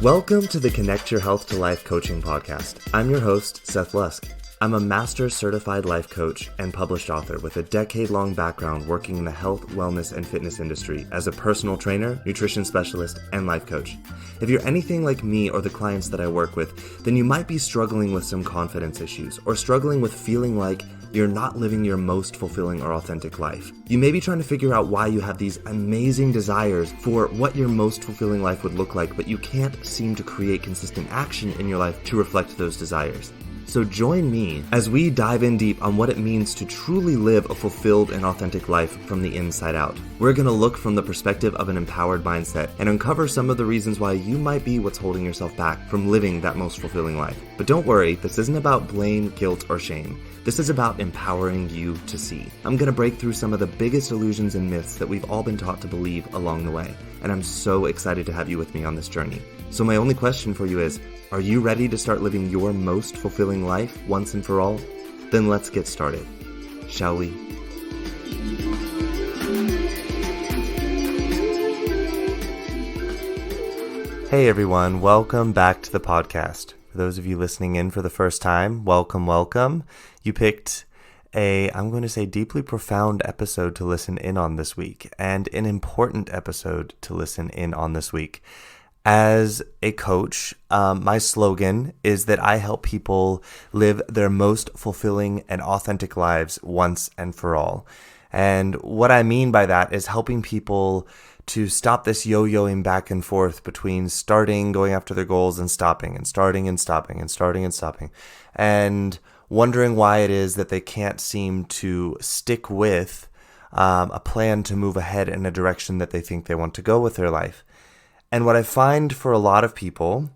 Welcome to the Connect Your Health to Life coaching podcast. I'm your host, Seth Lusk. I'm a master certified life coach and published author with a decade-long background working in the health, wellness, and fitness industry as a personal trainer, nutrition specialist, and life coach. If you're anything like me or the clients that I work with, then you might be struggling with some confidence issues or struggling with feeling like you're not living your most fulfilling or authentic life. You may be trying to figure out why you have these amazing desires for what your most fulfilling life would look like, but you can't seem to create consistent action in your life to reflect those desires. So join me as we dive in deep on what it means to truly live a fulfilled and authentic life from the inside out. We're going to look from the perspective of an empowered mindset and uncover some of the reasons why you might be what's holding yourself back from living that most fulfilling life. But don't worry, this isn't about blame, guilt, or shame. This is about empowering you to see. I'm going to break through some of the biggest illusions and myths that we've all been taught to believe along the way. And I'm so excited to have you with me on this journey. So my only question for you is, are you ready to start living your most fulfilling life once and for all? Then let's get started, shall we? Hey everyone, welcome back to the podcast. For those of you listening in for the first time, welcome. You picked I'm going to say deeply profound episode to listen in on this week, and an important episode to listen in on this week. As a coach, my slogan is that I help people live their most fulfilling and authentic lives once and for all. And what I mean by that is helping people to stop this yo-yoing back and forth between starting, going after their goals, and stopping, and starting and stopping, and starting and stopping, and wondering why it is that they can't seem to stick with a plan to move ahead in a direction that they think they want to go with their life. And what I find for a lot of people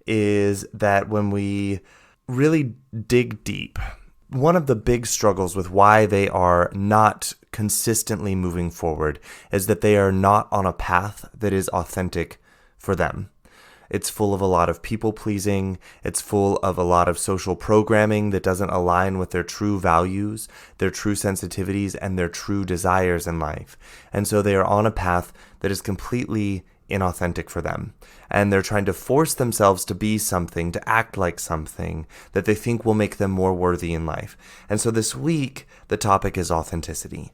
is that when we really dig deep, one of the big struggles with why they are not consistently moving forward is that they are not on a path that is authentic for them. It's full of a lot of people pleasing. It's full of a lot of social programming that doesn't align with their true values, their true sensitivities, and their true desires in life. And so they are on a path that is completely inauthentic for them. And they're trying to force themselves to be something, to act like something that they think will make them more worthy in life. And so this week, the topic is authenticity.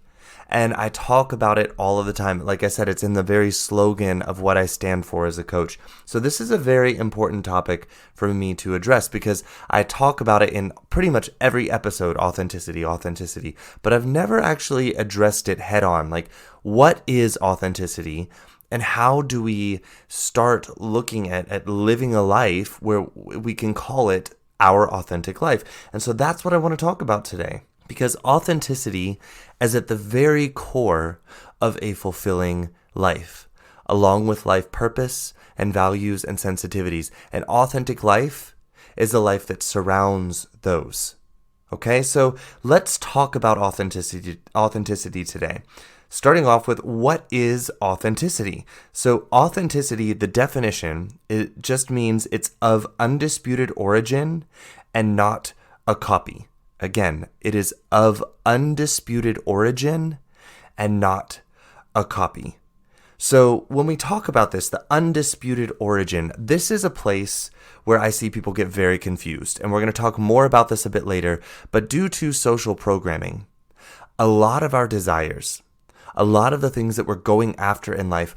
And I talk about it all of the time. Like I said, it's in the very slogan of what I stand for as a coach. So this is a very important topic for me to address because I talk about it in pretty much every episode, authenticity. But I've never actually addressed it head on. Like, what is authenticity? And how do we start looking at living a life where we can call it our authentic life? And so that's what I want to talk about today. Because authenticity is at the very core of a fulfilling life, along with life purpose and values and sensitivities. An authentic life is a life that surrounds those. Okay, so let's talk about authenticity today. Starting off with, what is authenticity? So authenticity, the definition, it just means it's of undisputed origin and not a copy. Again, it is of undisputed origin and not a copy. So when we talk about this, the undisputed origin, this is a place where I see people get very confused. And we're going to talk more about this a bit later. But due to social programming, a lot of our desires, a lot of the things that we're going after in life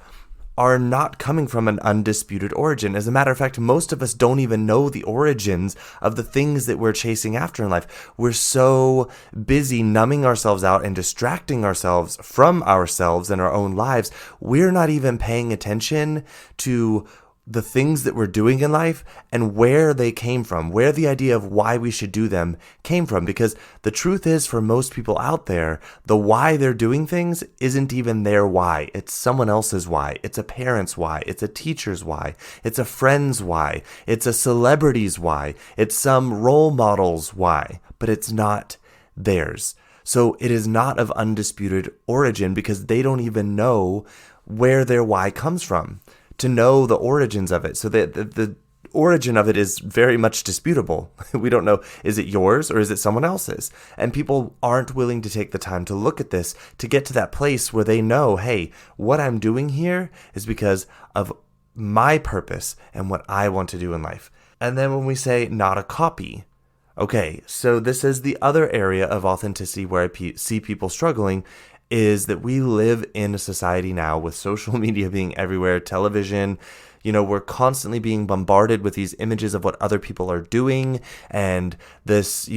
are not coming from an undisputed origin. As a matter of fact, most of us don't even know the origins of the things that we're chasing after in life. We're so busy numbing ourselves out and distracting ourselves from ourselves and our own lives, we're not even paying attention to the things that we're doing in life and where they came from, where the idea of why we should do them came from. Because the truth is, for most people out there, the why they're doing things isn't even their why. It's someone else's why. It's a parent's why. It's a teacher's why. It's a friend's why. It's a celebrity's why. It's some role model's why, but it's not theirs. So it is not of undisputed origin because they don't even know where their why comes from. To know the origins of it. So the origin of it is very much disputable. We don't know, is it yours or is it someone else's? And people aren't willing to take the time to look at this to get to that place where they know, hey, what I'm doing here is because of my purpose and what I want to do in life. And then when we say not a copy, okay, so this is the other area of authenticity where I see people struggling, is that we live in a society now with social media being everywhere, television. We're constantly being bombarded with these images of what other people are doing, and this,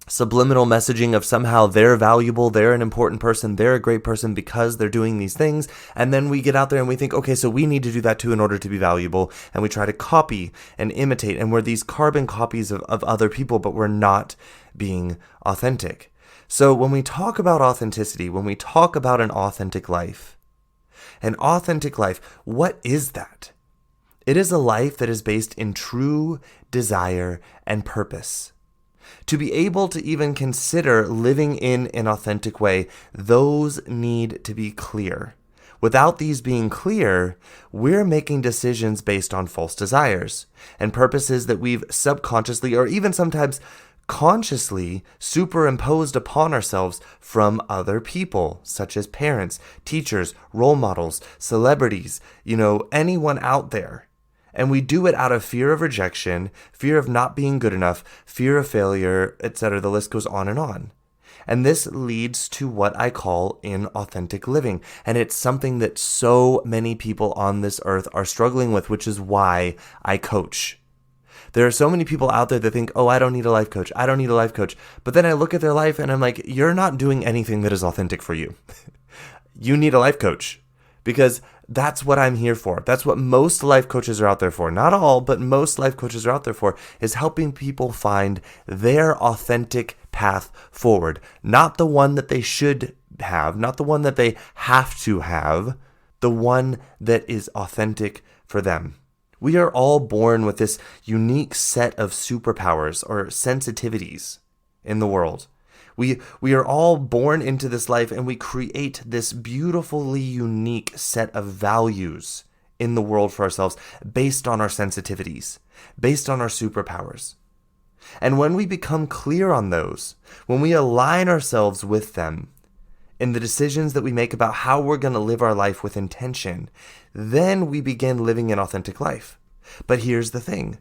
subliminal messaging of somehow they're valuable, they're an important person, they're a great person because they're doing these things. And then we get out there and we think, okay, so we need to do that too in order to be valuable. And we try to copy and imitate, and we're these carbon copies of other people, but we're not being authentic. So when we talk about authenticity, when we talk about an authentic life, what is that? It is a life that is based in true desire and purpose. To be able to even consider living in an authentic way, those need to be clear. Without these being clear, we're making decisions based on false desires and purposes that we've subconsciously or even sometimes consciously superimposed upon ourselves from other people, such as parents, teachers, role models, celebrities, anyone out there. And we do it out of fear of rejection, fear of not being good enough, fear of failure, etc. The list goes on. And this leads to what I call inauthentic living. And it's something that so many people on this earth are struggling with, which is why I coach. There are so many people out there that think, oh, I don't need a life coach. I don't need a life coach. But then I look at their life and I'm like, you're not doing anything that is authentic for you. You need a life coach, because that's what I'm here for. That's what most life coaches are out there for. Not all, but most life coaches are out there for, is helping people find their authentic path forward. Not the one that they should have, not the one that they have to have, the one that is authentic for them. We are all born with this unique set of superpowers or sensitivities in the world. We are all born into this life, and we create this beautifully unique set of values in the world for ourselves based on our sensitivities, based on our superpowers. And when we become clear on those, when we align ourselves with them in the decisions that we make about how we're going to live our life with intention, then we begin living an authentic life. But here's the thing.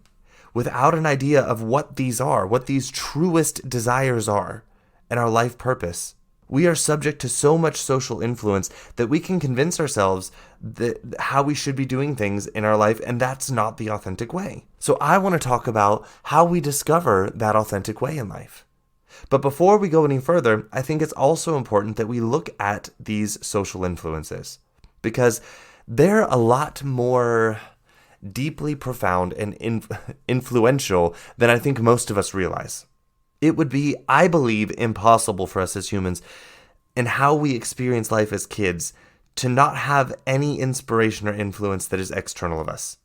Without an idea of what these are, what these truest desires are, and our life purpose, we are subject to so much social influence that we can convince ourselves that how we should be doing things in our life, and that's not the authentic way. So I want to talk about how we discover that authentic way in life. But before we go any further, I think it's also important that we look at these social influences, because they're a lot more deeply profound and influential than I think most of us realize. It would be, I believe, impossible for us as humans and how we experience life as kids to not have any inspiration or influence that is external of us.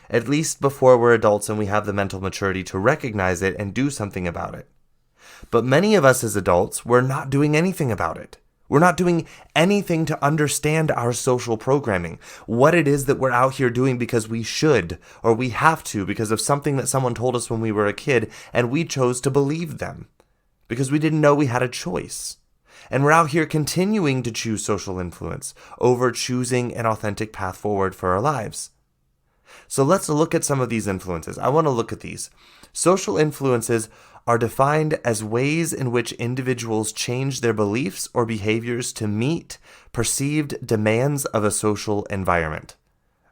At least before we're adults and we have the mental maturity to recognize it and do something about it. But many of us as adults, we're not doing anything about it. We're not doing anything to understand our social programming, what it is that we're out here doing because we should, or we have to because of something that someone told us when we were a kid, and we chose to believe them because we didn't know we had a choice. And we're out here continuing to choose social influence over choosing an authentic path forward for our lives. So let's look at some of these influences. I want to look at these. Social influences are defined as ways in which individuals change their beliefs or behaviors to meet perceived demands of a social environment.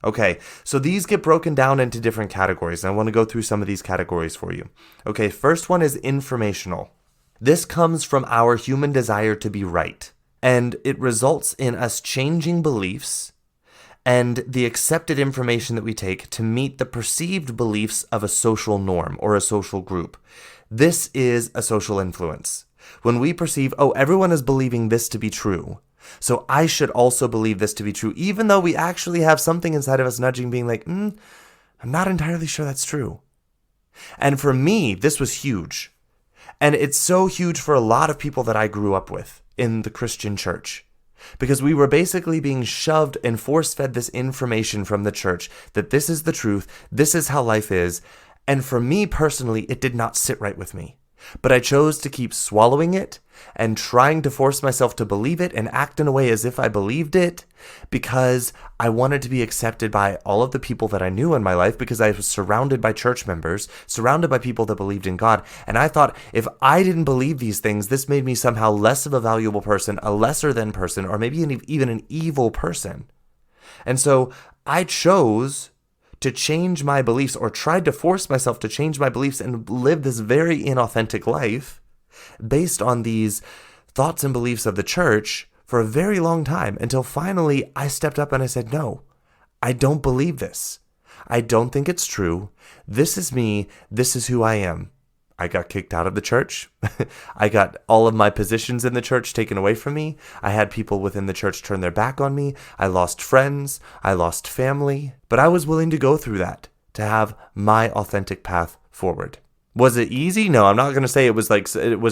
Okay, so these get broken down into different categories, and I want to go through some of these categories for you. Okay, first one is informational. This comes from our human desire to be right, and it results in us changing beliefs and the accepted information that we take to meet the perceived beliefs of a social norm or a social group. This is a social influence. When we perceive, oh, everyone is believing this to be true, so I should also believe this to be true, even though we actually have something inside of us nudging, being like, I'm not entirely sure that's true. And for me, this was huge. And it's so huge for a lot of people that I grew up with in the Christian church. Because we were basically being shoved and force-fed this information from the church that this is the truth, this is how life is. And for me personally, it did not sit right with me. But I chose to keep swallowing it and trying to force myself to believe it and act in a way as if I believed it because I wanted to be accepted by all of the people that I knew in my life, because I was surrounded by church members, surrounded by people that believed in God. And I thought if I didn't believe these things, this made me somehow less of a valuable person, a lesser than person, or maybe even an evil person. And so I chose to change my beliefs, or tried to force myself to change my beliefs and live this very inauthentic life based on these thoughts and beliefs of the church for a very long time, until finally I stepped up and I said, no, I don't believe this. I don't think it's true. This is me. This is who I am. I got kicked out of the church. I got all of my positions in the church taken away from me. I had people within the church turn their back on me. I lost friends. I lost family. But I was willing to go through that to have my authentic path forward. Was it easy? No, I'm not going to say it was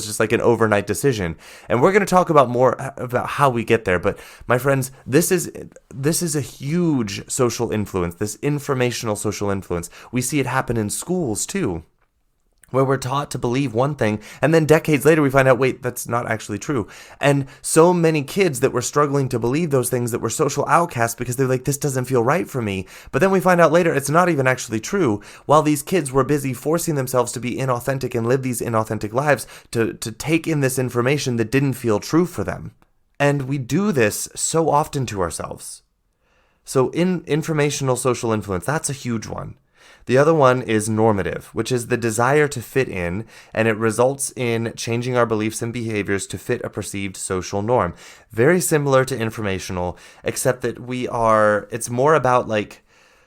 just like an overnight decision. And we're going to talk about more about how we get there. But my friends, this is a huge social influence, this informational social influence. We see it happen in schools too, where we're taught to believe one thing, and then decades later we find out, wait, that's not actually true. And so many kids that were struggling to believe those things, that were social outcasts because they're like, this doesn't feel right for me. But then we find out later it's not even actually true, while these kids were busy forcing themselves to be inauthentic and live these inauthentic lives, to take in this information that didn't feel true for them. And we do this so often to ourselves. So in informational social influence, that's a huge one. The other one is normative, which is the desire to fit in, and it results in changing our beliefs and behaviors to fit a perceived social norm. Very similar to informational, except that it's more about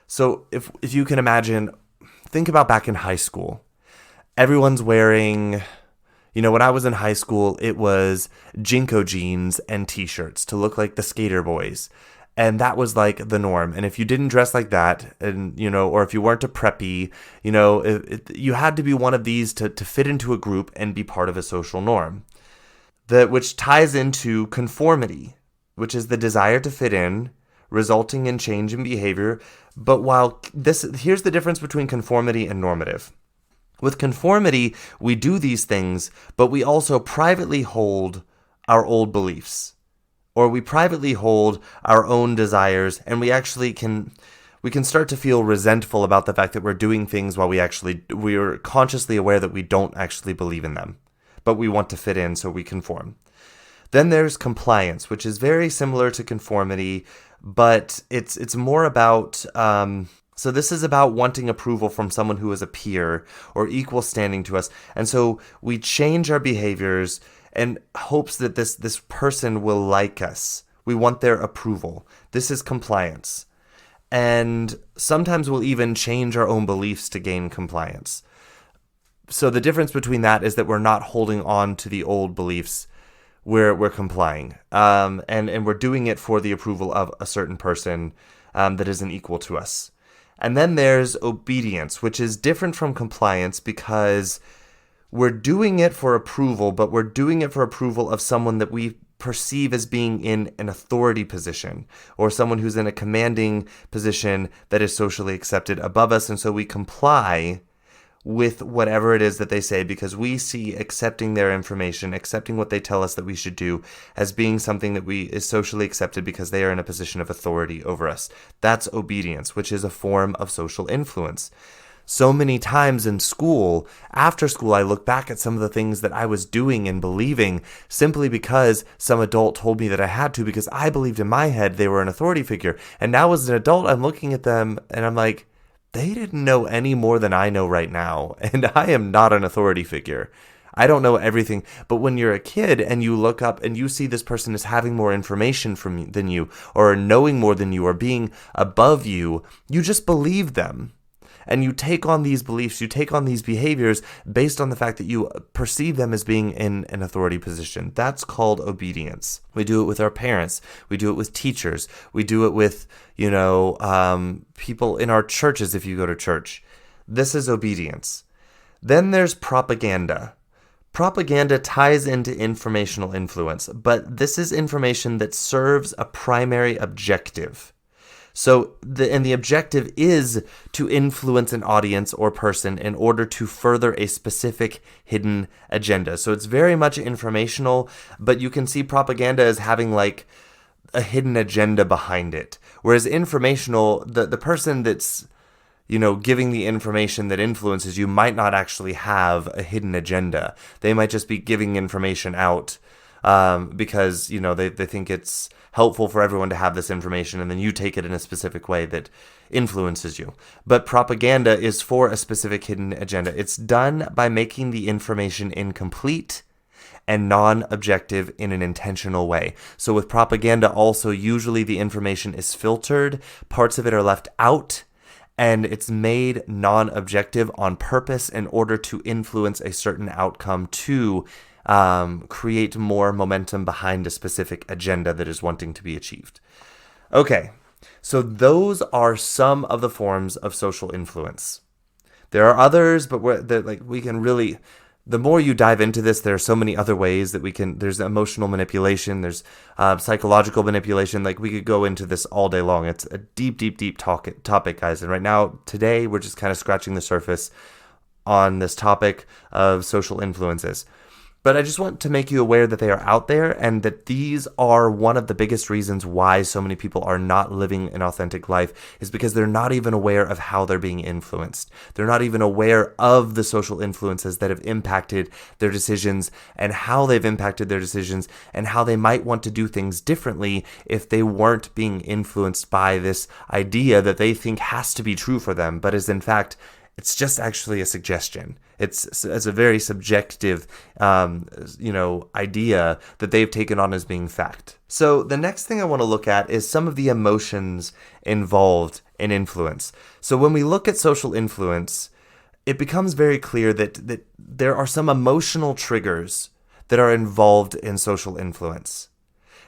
so if you can imagine, think about back in high school. Everyone's wearing, when I was in high school, it was Jinko jeans and t-shirts to look like the skater boys. And that was like the norm. And if you didn't dress like that, and or if you weren't a preppy, you had to be one of these to fit into a group and be part of a social norm. Which ties into conformity, which is the desire to fit in, resulting in change in behavior. But here's the difference between conformity and normative. With conformity, we do these things, but we also privately hold our old beliefs. Or we privately hold our own desires, and we can start to feel resentful about the fact that we're doing things while we're consciously aware that we don't actually believe in them, but we want to fit in, so we conform. Then there's compliance, which is very similar to conformity, but it's more about, so this is about wanting approval from someone who is a peer or equal standing to us. And so we change our behaviors and hopes that this person will like us. We want their approval. This is compliance. And sometimes we'll even change our own beliefs to gain compliance. So the difference between that is that we're not holding on to the old beliefs. We're complying. And we're doing it for the approval of a certain person that isn't equal to us. And then there's obedience, which is different from compliance because we're doing it for approval, but we're doing it for approval of someone that we perceive as being in an authority position, or someone who's in a commanding position that is socially accepted above us. And so we comply with whatever it is that they say because we see accepting their information, accepting what they tell us that we should do as being something that is socially accepted because they are in a position of authority over us. That's obedience, which is a form of social influence. So many times in school, after school, I look back at some of the things that I was doing and believing simply because some adult told me that I had to, because I believed in my head they were an authority figure. And now as an adult, I'm looking at them and I'm like, they didn't know any more than I know right now. And I am not an authority figure. I don't know everything. But when you're a kid and you look up and you see this person is having more information than you, or knowing more than you, or being above you, you just believe them. And you take on these beliefs, you take on these behaviors based on the fact that you perceive them as being in an authority position. That's called obedience. We do it with our parents. We do it with teachers. We do it with, people in our churches if you go to church. This is obedience. Then there's propaganda. Propaganda ties into informational influence, but this is information that serves a primary objective. So the objective is to influence an audience or person in order to further a specific hidden agenda. So it's very much informational, but you can see propaganda as having like a hidden agenda behind it. Whereas informational, the person that's giving the information that influences you might not actually have a hidden agenda. They might just be giving information out because they think it's helpful for everyone to have this information, and then you take it in a specific way that influences you. But propaganda is for a specific hidden agenda. It's done by making the information incomplete and non-objective in an intentional way. So with propaganda also, usually the information is filtered, parts of it are left out, and it's made non-objective on purpose in order to influence a certain outcome to create more momentum behind a specific agenda that is wanting to be achieved. Okay, so those are some of the forms of social influence. There are others, but we can really, the more you dive into this, there are so many other ways that there's emotional manipulation, there's psychological manipulation. Like, we could go into this all day long. It's a deep topic, guys. And right now, today, we're just kind of scratching the surface on this topic of social influences. But I just want to make you aware that they are out there, and that these are one of the biggest reasons why so many people are not living an authentic life, is because they're not even aware of how they're being influenced. They're not even aware of the social influences that have impacted their decisions, and how they've impacted their decisions, and how they might want to do things differently if they weren't being influenced by this idea that they think has to be true for them, but is in fact, it's just actually a suggestion. It's a very subjective, idea that they've taken on as being fact. So the next thing I want to look at is some of the emotions involved in influence. So when we look at social influence, it becomes very clear that there are some emotional triggers that are involved in social influence,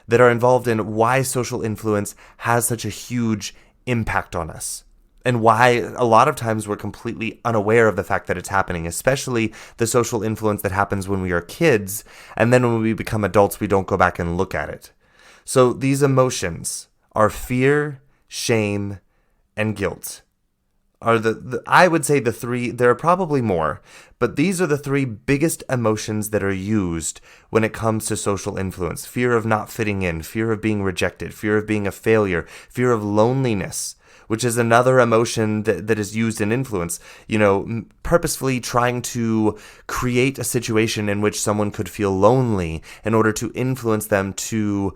that are involved in why social influence has such a huge impact on us. And why a lot of times we're completely unaware of the fact that it's happening, especially the social influence that happens when we are kids, and then when we become adults, we don't go back and look at it. So these emotions are fear, shame, and guilt. Are I would say the three, there are probably more, but these are the three biggest emotions that are used when it comes to social influence. Fear of not fitting in, fear of being rejected, fear of being a failure, fear of loneliness, which is another emotion that is used in influence, purposefully trying to create a situation in which someone could feel lonely in order to influence them to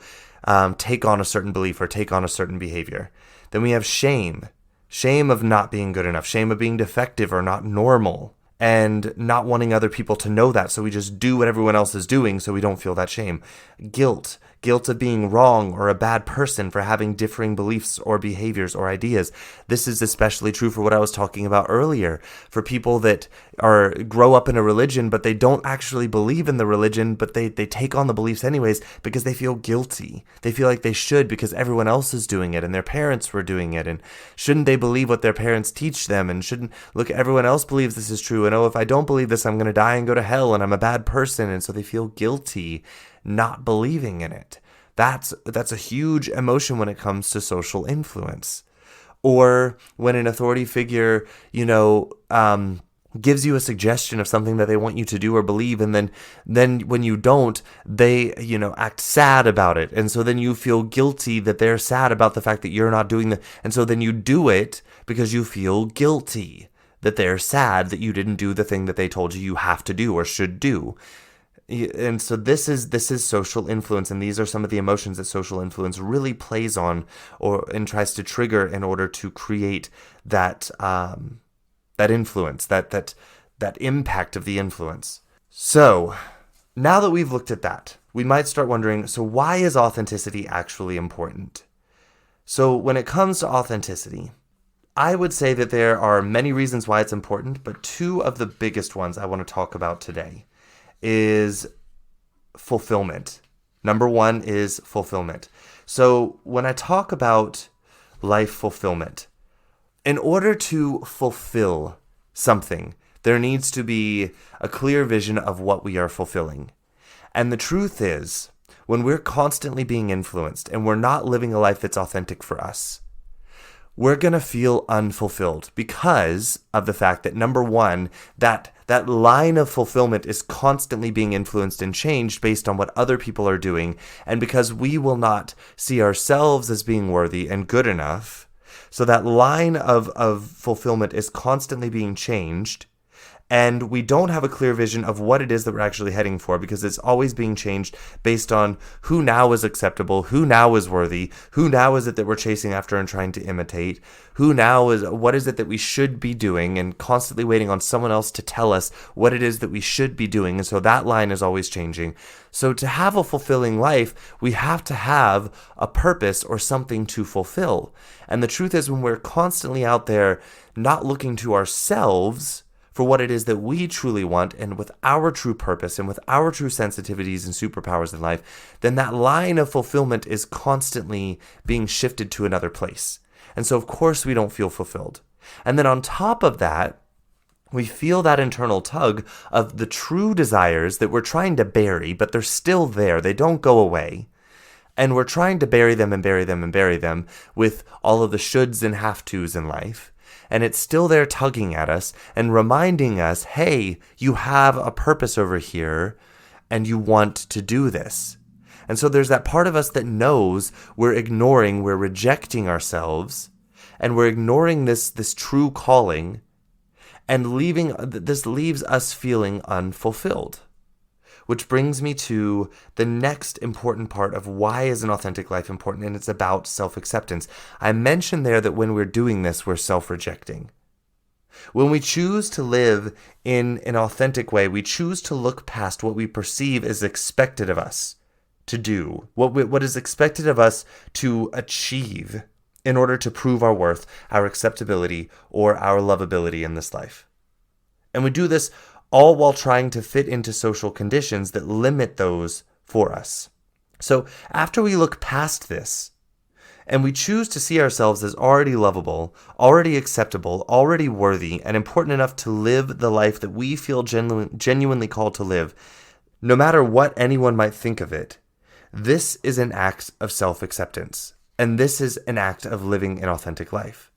take on a certain belief or take on a certain behavior. Then we have shame of not being good enough, shame of being defective or not normal, and not wanting other people to know that, so we just do what everyone else is doing so we don't feel that shame. Guilt of being wrong or a bad person for having differing beliefs or behaviors or ideas. This is especially true for what I was talking about earlier, for people that grow up in a religion, but they don't actually believe in the religion, but they take on the beliefs anyways because they feel guilty. They feel like they should because everyone else is doing it and their parents were doing it, and shouldn't they believe what their parents teach them, and shouldn't, look, everyone else believes this is true, and if I don't believe this, I'm going to die and go to hell, and I'm a bad person, and so they feel guilty not believing in it. That's a huge emotion when it comes to social influence. Or when an authority figure, gives you a suggestion of something that they want you to do or believe, and then when you don't, they, act sad about it. And so then you feel guilty that they're sad about the fact that you're not doing that. And so then you do it because you feel guilty that they're sad that you didn't do the thing that they told you have to do or should do. And so this is social influence, and these are some of the emotions that social influence really plays on and tries to trigger in order to create that influence, that impact of the influence. So now that we've looked at that, we might start wondering, so why is authenticity actually important? So when it comes to authenticity, I would say that there are many reasons why it's important, but two of the biggest ones I want to talk about today is fulfillment. Number one is fulfillment. So when I talk about life fulfillment, in order to fulfill something, there needs to be a clear vision of what we are fulfilling. And the truth is, when we're constantly being influenced and we're not living a life that's authentic for us, we're going to feel unfulfilled because of the fact that, number one, that line of fulfillment is constantly being influenced and changed based on what other people are doing, and because we will not see ourselves as being worthy and good enough. So that line of fulfillment is constantly being changed, and we don't have a clear vision of what it is that we're actually heading for, because it's always being changed based on who now is acceptable, who now is worthy, who now is it that we're chasing after and trying to imitate, what is it that we should be doing, and constantly waiting on someone else to tell us what it is that we should be doing. And so that line is always changing. So to have a fulfilling life, we have to have a purpose or something to fulfill. And the truth is, when we're constantly out there not looking to ourselves for what it is that we truly want, and with our true purpose and with our true sensitivities and superpowers in life, then that line of fulfillment is constantly being shifted to another place. And so, of course, we don't feel fulfilled. And then on top of that, we feel that internal tug of the true desires that we're trying to bury, but they're still there. They don't go away. And we're trying to bury them and bury them and bury them with all of the shoulds and have-tos in life. And it's still there tugging at us and reminding us, hey, you have a purpose over here and you want to do this. And so there's that part of us that knows we're rejecting ourselves, and we're ignoring this true calling, and this leaves us feeling unfulfilled. Which brings me to the next important part of why is an authentic life important, and it's about self-acceptance. I mentioned there that when we're doing this, we're self-rejecting. When we choose to live in an authentic way, we choose to look past what we perceive is expected of us to do, what is expected of us to achieve in order to prove our worth, our acceptability, or our lovability in this life. And we do this all while trying to fit into social conditions that limit those for us. So after we look past this, and we choose to see ourselves as already lovable, already acceptable, already worthy, and important enough to live the life that we feel genuinely called to live, no matter what anyone might think of it, this is an act of self-acceptance, and this is an act of living an authentic life.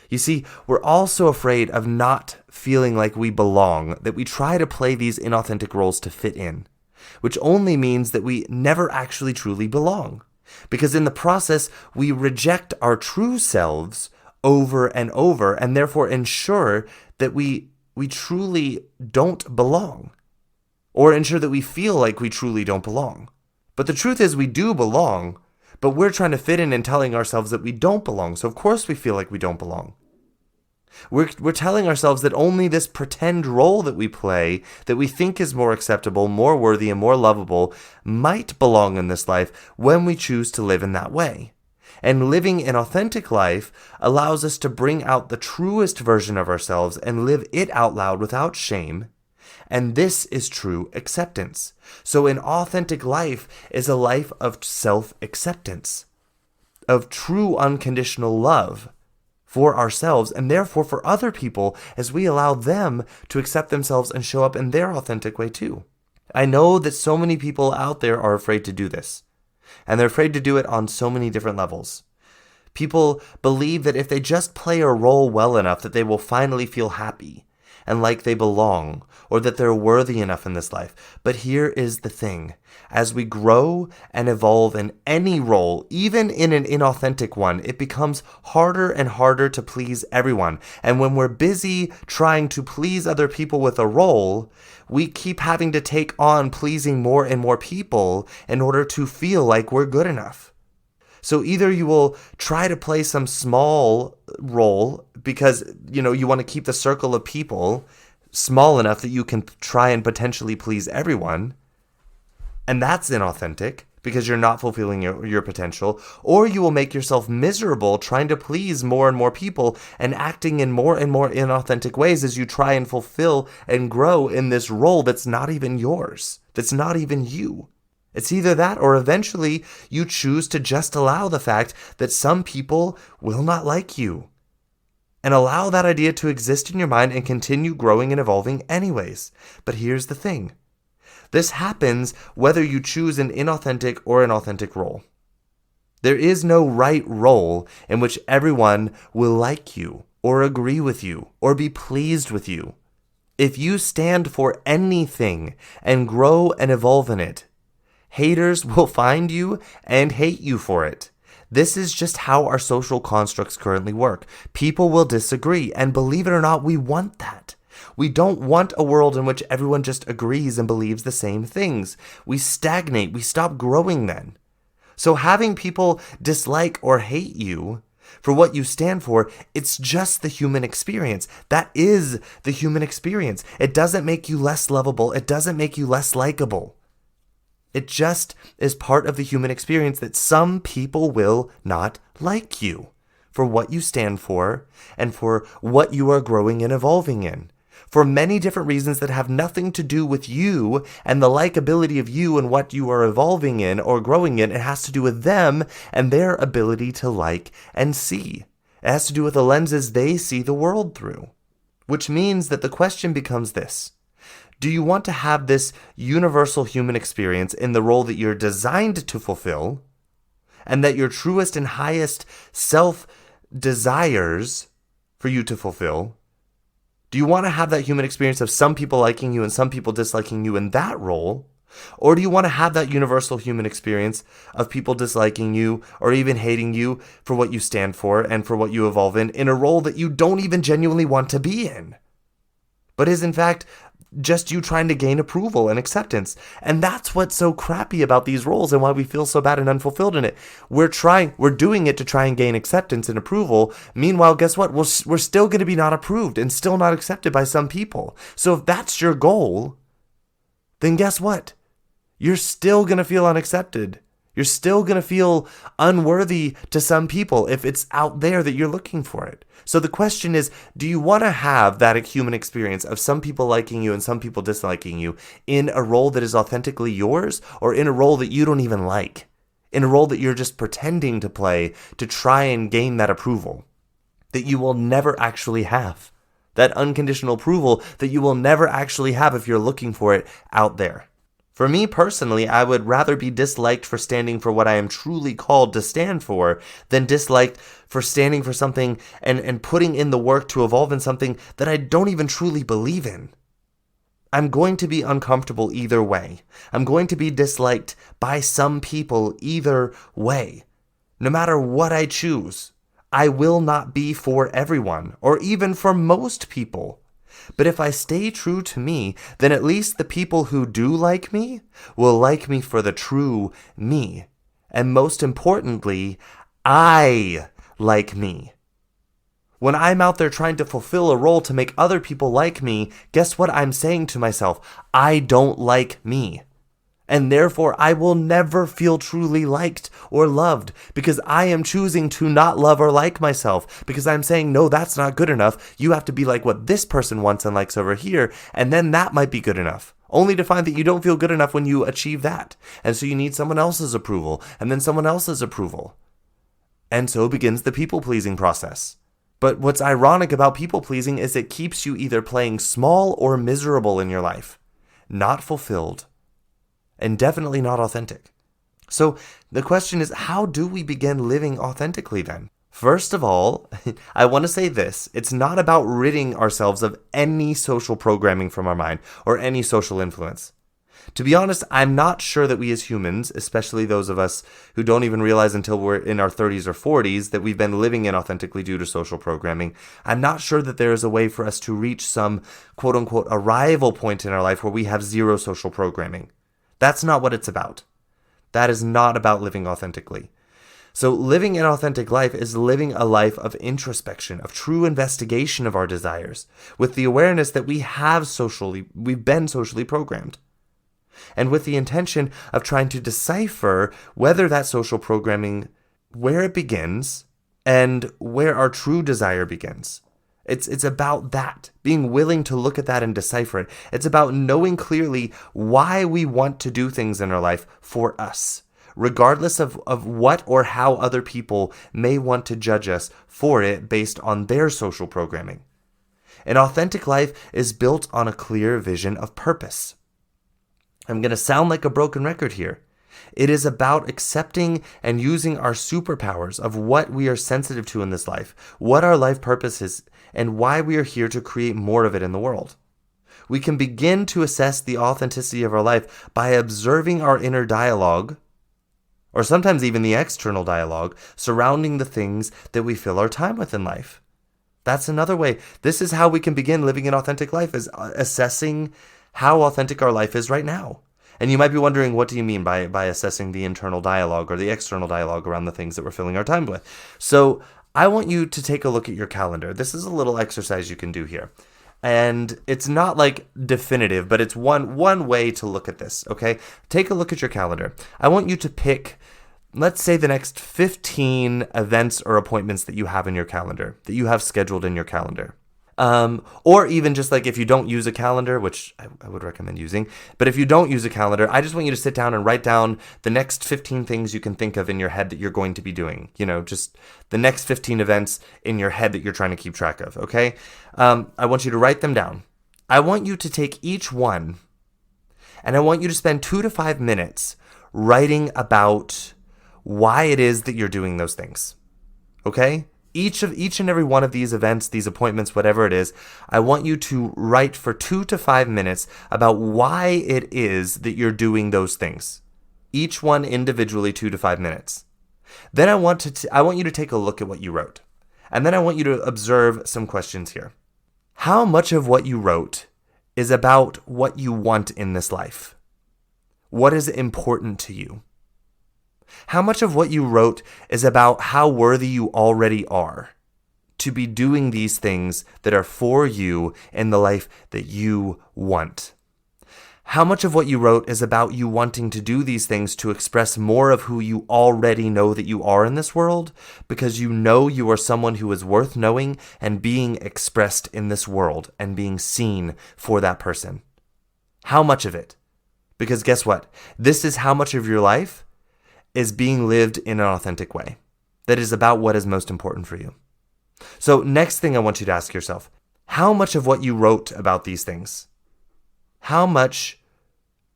You see, we're all so afraid of not feeling like we belong that we try to play these inauthentic roles to fit in, which only means that we never actually truly belong. Because in the process, we reject our true selves over and over, and therefore ensure that we truly don't belong, or ensure that we feel like we truly don't belong. But the truth is, we do belong, but we're trying to fit in and telling ourselves that we don't belong. So of course we feel like we don't belong. We're telling ourselves that only this pretend role that we play, that we think is more acceptable, more worthy, and more lovable, might belong in this life when we choose to live in that way. And living an authentic life allows us to bring out the truest version of ourselves and live it out loud without shame. And this is true acceptance. So an authentic life is a life of self-acceptance, of true unconditional love for ourselves and therefore for other people, as we allow them to accept themselves and show up in their authentic way too. I know that so many people out there are afraid to do this, and they're afraid to do it on so many different levels. People believe that if they just play a role well enough, that they will finally feel happy and like they belong, or that they're worthy enough in this life. But here is the thing. As we grow and evolve in any role, even in an inauthentic one, it becomes harder and harder to please everyone. And when we're busy trying to please other people with a role, we keep having to take on pleasing more and more people in order to feel like we're good enough. So either you will try to play some small role because, you want to keep the circle of people small enough that you can try and potentially please everyone, and that's inauthentic because you're not fulfilling your potential, or you will make yourself miserable trying to please more and more people and acting in more and more inauthentic ways as you try and fulfill and grow in this role that's not even yours, that's not even you. It's either that, or eventually you choose to just allow the fact that some people will not like you, and allow that idea to exist in your mind and continue growing and evolving anyways. But here's the thing. This happens whether you choose an inauthentic or an authentic role. There is no right role in which everyone will like you or agree with you or be pleased with you. If you stand for anything and grow and evolve in it, haters will find you and hate you for it. This is just how our social constructs currently work. People will disagree, and believe it or not, we want that. We don't want a world in which everyone just agrees and believes the same things. We stagnate. We stop growing then. So having people dislike or hate you for what you stand for, it's just the human experience. That is the human experience. It doesn't make you less lovable. It doesn't make you less likable. It just is part of the human experience that some people will not like you for what you stand for and for what you are growing and evolving in, for many different reasons that have nothing to do with you and the likability of you and what you are evolving in or growing in. It has to do with them and their ability to like and see. It has to do with the lenses they see the world through, which means that the question becomes this. Do you want to have this universal human experience in the role that you're designed to fulfill and that your truest and highest self desires for you to fulfill? Do you want to have that human experience of some people liking you and some people disliking you in that role? Or do you want to have that universal human experience of people disliking you or even hating you for what you stand for and for what you evolve in a role that you don't even genuinely want to be in, but is in fact just you trying to gain approval and acceptance? And that's what's so crappy about these roles and why we feel so bad and unfulfilled in it. We're doing it to try and gain acceptance and approval. Meanwhile, guess what? We're still going to be not approved and still not accepted by some people. So if that's your goal, then guess what? You're still going to feel unaccepted. You're still going to feel unworthy to some people if it's out there that you're looking for it. So the question is, do you want to have that human experience of some people liking you and some people disliking you in a role that is authentically yours, or in a role that you don't even like? In a role that you're just pretending to play to try and gain that approval that you will never actually have? That unconditional approval that you will never actually have if you're looking for it out there. For me personally, I would rather be disliked for standing for what I am truly called to stand for than disliked for standing for something and putting in the work to evolve in something that I don't even truly believe in. I'm going to be uncomfortable either way. I'm going to be disliked by some people either way. No matter what I choose, I will not be for everyone or even for most people. But if I stay true to me, then at least the people who do like me will like me for the true me. And most importantly, I like me. When I'm out there trying to fulfill a role to make other people like me, guess what I'm saying to myself? I don't like me. And therefore, I will never feel truly liked or loved because I am choosing to not love or like myself, because I'm saying, no, that's not good enough. You have to be like what this person wants and likes over here, and then that might be good enough. Only to find that you don't feel good enough when you achieve that. And so you need someone else's approval, and then someone else's approval. And so begins the people-pleasing process. But what's ironic about people-pleasing is it keeps you either playing small or miserable in your life, not fulfilled, and definitely not authentic. So the question is, how do we begin living authentically then? First of all, I want to say this. It's not about ridding ourselves of any social programming from our mind or any social influence. To be honest, I'm not sure that we as humans, especially those of us who don't even realize until we're in our 30s or 40s that we've been living inauthentically due to social programming, I'm not sure that there is a way for us to reach some quote-unquote arrival point in our life where we have zero social programming. That's not what it's about. That is not about living authentically. So living an authentic life is living a life of introspection, of true investigation of our desires, with the awareness that we've been socially programmed. And with the intention of trying to decipher whether that social programming, where it begins and where our true desire begins. It's about that, being willing to look at that and decipher it. It's about knowing clearly why we want to do things in our life for us, regardless of what or how other people may want to judge us for it based on their social programming. An authentic life is built on a clear vision of purpose. I'm going to sound like a broken record here. It is about accepting and using our superpowers of what we are sensitive to in this life, what our life purpose is, and why we are here to create more of it in the world. We can begin to assess the authenticity of our life by observing our inner dialogue, or sometimes even the external dialogue, surrounding the things that we fill our time with in life. That's another way. This is how we can begin living an authentic life, is assessing how authentic our life is right now. And you might be wondering, what do you mean by assessing the internal dialogue or the external dialogue around the things that we're filling our time with? So I want you to take a look at your calendar. This is a little exercise you can do here. And it's not like definitive, but it's one way to look at this, okay? Take a look at your calendar. I want you to pick, let's say, the next 15 events or appointments that you have in your calendar, that you have scheduled in your calendar. Or even just like if you don't use a calendar, which I would recommend using, but if you don't use a calendar, I just want you to sit down and write down the next 15 things you can think of in your head that you're going to be doing. Just the next 15 events in your head that you're trying to keep track of, okay? I want you to write them down. I want you to take each one, and I want you to spend 2 to 5 minutes writing about why it is that you're doing those things, okay? Each and every one of these events, these appointments, whatever it is, I want you to write for 2 to 5 minutes about why it is that you're doing those things. Each one individually 2 to 5 minutes. Then I want you to take a look at what you wrote. And then I want you to observe some questions here. How much of what you wrote is about what you want in this life? What is important to you? How much of what you wrote is about how worthy you already are to be doing these things that are for you in the life that you want? How much of what you wrote is about you wanting to do these things to express more of who you already know that you are in this world, because you know you are someone who is worth knowing and being expressed in this world and being seen for that person? How much of it? Because guess what? This is how much of your life is being lived in an authentic way that is about what is most important for you. So next thing I want you to ask yourself, how much of what you wrote about these things, how much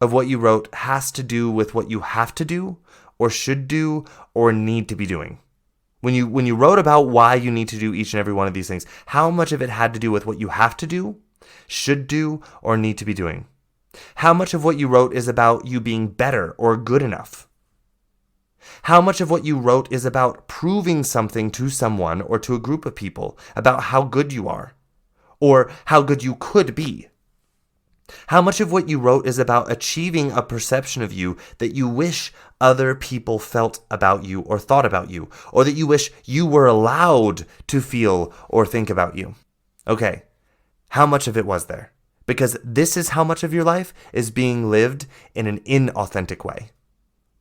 of what you wrote has to do with what you have to do or should do or need to be doing? When you wrote about why you need to do each and every one of these things, how much of it had to do with what you have to do, should do, or need to be doing? How much of what you wrote is about you being better or good enough? How much of what you wrote is about proving something to someone or to a group of people about how good you are or how good you could be? How much of what you wrote is about achieving a perception of you that you wish other people felt about you or thought about you, or that you wish you were allowed to feel or think about you? Okay, how much of it was there? Because this is how much of your life is being lived in an inauthentic way,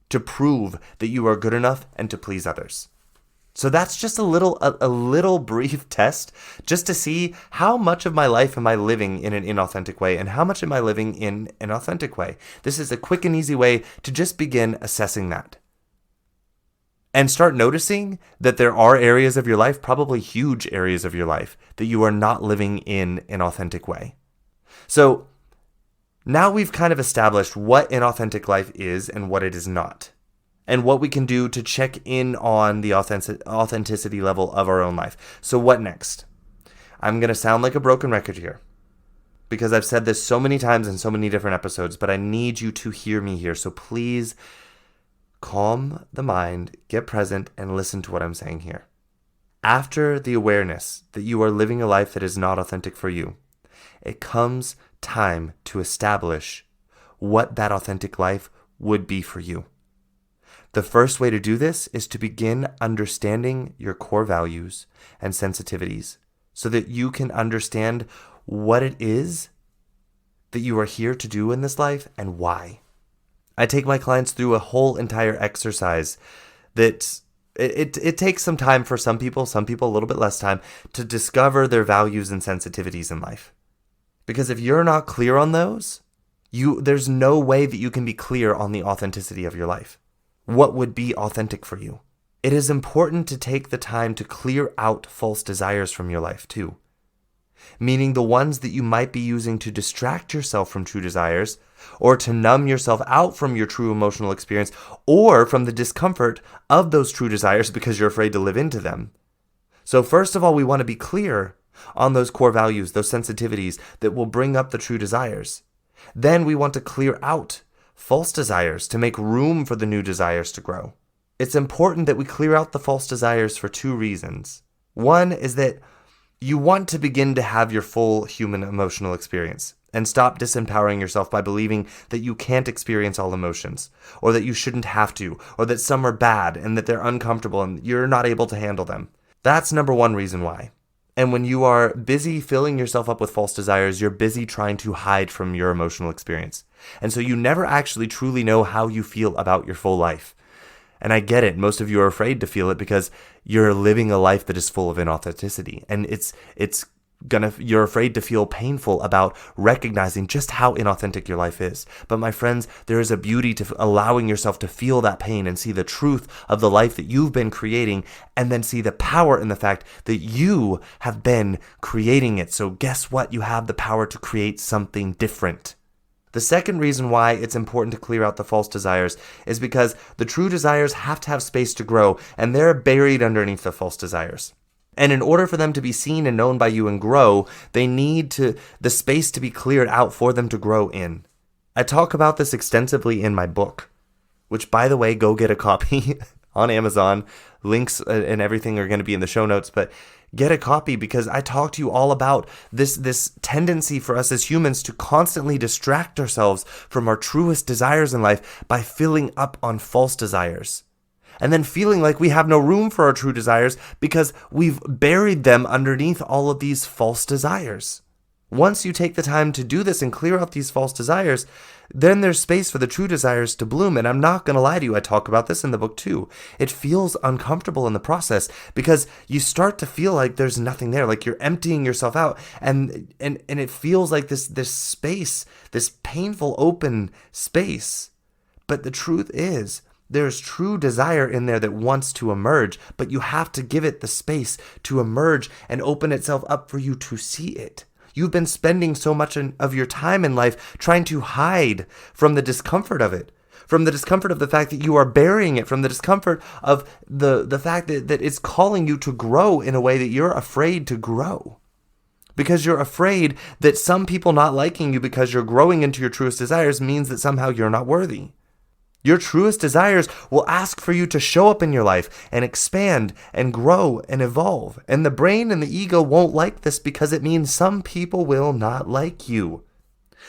to prove that you are good enough and to please others. So that's just a little brief test just to see how much of my life am I living in an inauthentic way and how much am I living in an authentic way. This is a quick and easy way to just begin assessing that. And start noticing that there are areas of your life, probably huge areas of your life, that you are not living in an authentic way. So now we've kind of established what an authentic life is and what it is not, and what we can do to check in on the authenticity level of our own life. So what next? I'm going to sound like a broken record here, because I've said this so many times in so many different episodes, but I need you to hear me here. So please calm the mind, get present, and listen to what I'm saying here. After the awareness that you are living a life that is not authentic for you, it comes time to establish what that authentic life would be for you. The first way to do this is to begin understanding your core values and sensitivities so that you can understand what it is that you are here to do in this life and why. I take my clients through a whole entire exercise that it takes some time for some people a little bit less time, to discover their values and sensitivities in life. Because if you're not clear on those, there's no way that you can be clear on the authenticity of your life. What would be authentic for you? It is important to take the time to clear out false desires from your life too. meaning the ones that you might be using to distract yourself from true desires, or to numb yourself out from your true emotional experience, or from the discomfort of those true desires because you're afraid to live into them. So first of all, we want to be clear on those core values, those sensitivities that will bring up the true desires. Then we want to clear out false desires to make room for the new desires to grow. It's important that we clear out the false desires for two reasons. One is that you want to begin to have your full human emotional experience and stop disempowering yourself by believing that you can't experience all emotions, or that you shouldn't have to, or that some are bad and that they're uncomfortable and you're not able to handle them. That's number one reason why. And when you are busy filling yourself up with false desires, you're busy trying to hide from your emotional experience. And so you never actually truly know how you feel about your full life. And I get it. Most of you are afraid to feel it because you're living a life that is full of inauthenticity. And you're afraid to feel painful about recognizing just how inauthentic your life is. But my friends, there is a beauty to allowing yourself to feel that pain and see the truth of the life that you've been creating, and then see the power in the fact that you have been creating it. So guess what? You have the power to create something different. The second reason why it's important to clear out the false desires is because the true desires have to have space to grow, and they're buried underneath the false desires. And in order for them to be seen and known by you and grow, they need the space to be cleared out for them to grow in. I talk about this extensively in my book, which, by the way, go get a copy on Amazon. Links and everything are going to be in the show notes, but get a copy because I talk to you all about this tendency for us as humans to constantly distract ourselves from our truest desires in life by filling up on false desires. And then feeling like we have no room for our true desires because we've buried them underneath all of these false desires. Once you take the time to do this and clear out these false desires, then there's space for the true desires to bloom. And I'm not going to lie to you, I talk about this in the book too. It feels uncomfortable in the process because you start to feel like there's nothing there, like you're emptying yourself out. And it feels like this space, this painful open space. But the truth is, there's true desire in there that wants to emerge, but you have to give it the space to emerge and open itself up for you to see it. You've been spending so much of your time in life trying to hide from the discomfort of it, from the discomfort of the fact that you are burying it, from the discomfort of the fact that it's calling you to grow in a way that you're afraid to grow. Because you're afraid that some people not liking you because you're growing into your truest desires means that somehow you're not worthy. Your truest desires will ask for you to show up in your life and expand and grow and evolve. And the brain and the ego won't like this because it means some people will not like you.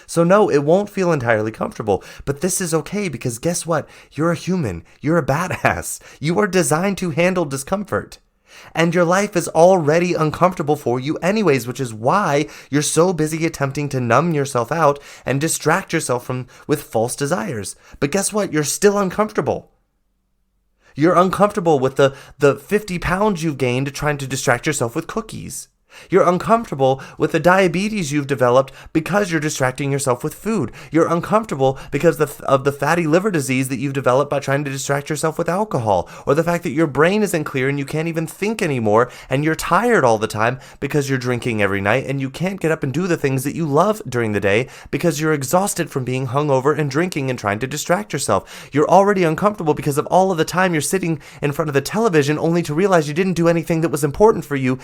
So no, it won't feel entirely comfortable, but this is okay because guess what? You're a human. You're a badass. You are designed to handle discomfort. And your life is already uncomfortable for you anyways, which is why you're so busy attempting to numb yourself out and distract yourself with false desires. But guess what? You're still uncomfortable. You're uncomfortable with the 50 pounds you've gained trying to distract yourself with cookies. You're uncomfortable with the diabetes you've developed because you're distracting yourself with food. You're uncomfortable because of the fatty liver disease that you've developed by trying to distract yourself with alcohol, or the fact that your brain isn't clear and you can't even think anymore, and you're tired all the time because you're drinking every night and you can't get up and do the things that you love during the day because you're exhausted from being hungover and drinking and trying to distract yourself. You're already uncomfortable because of all of the time you're sitting in front of the television only to realize you didn't do anything that was important for you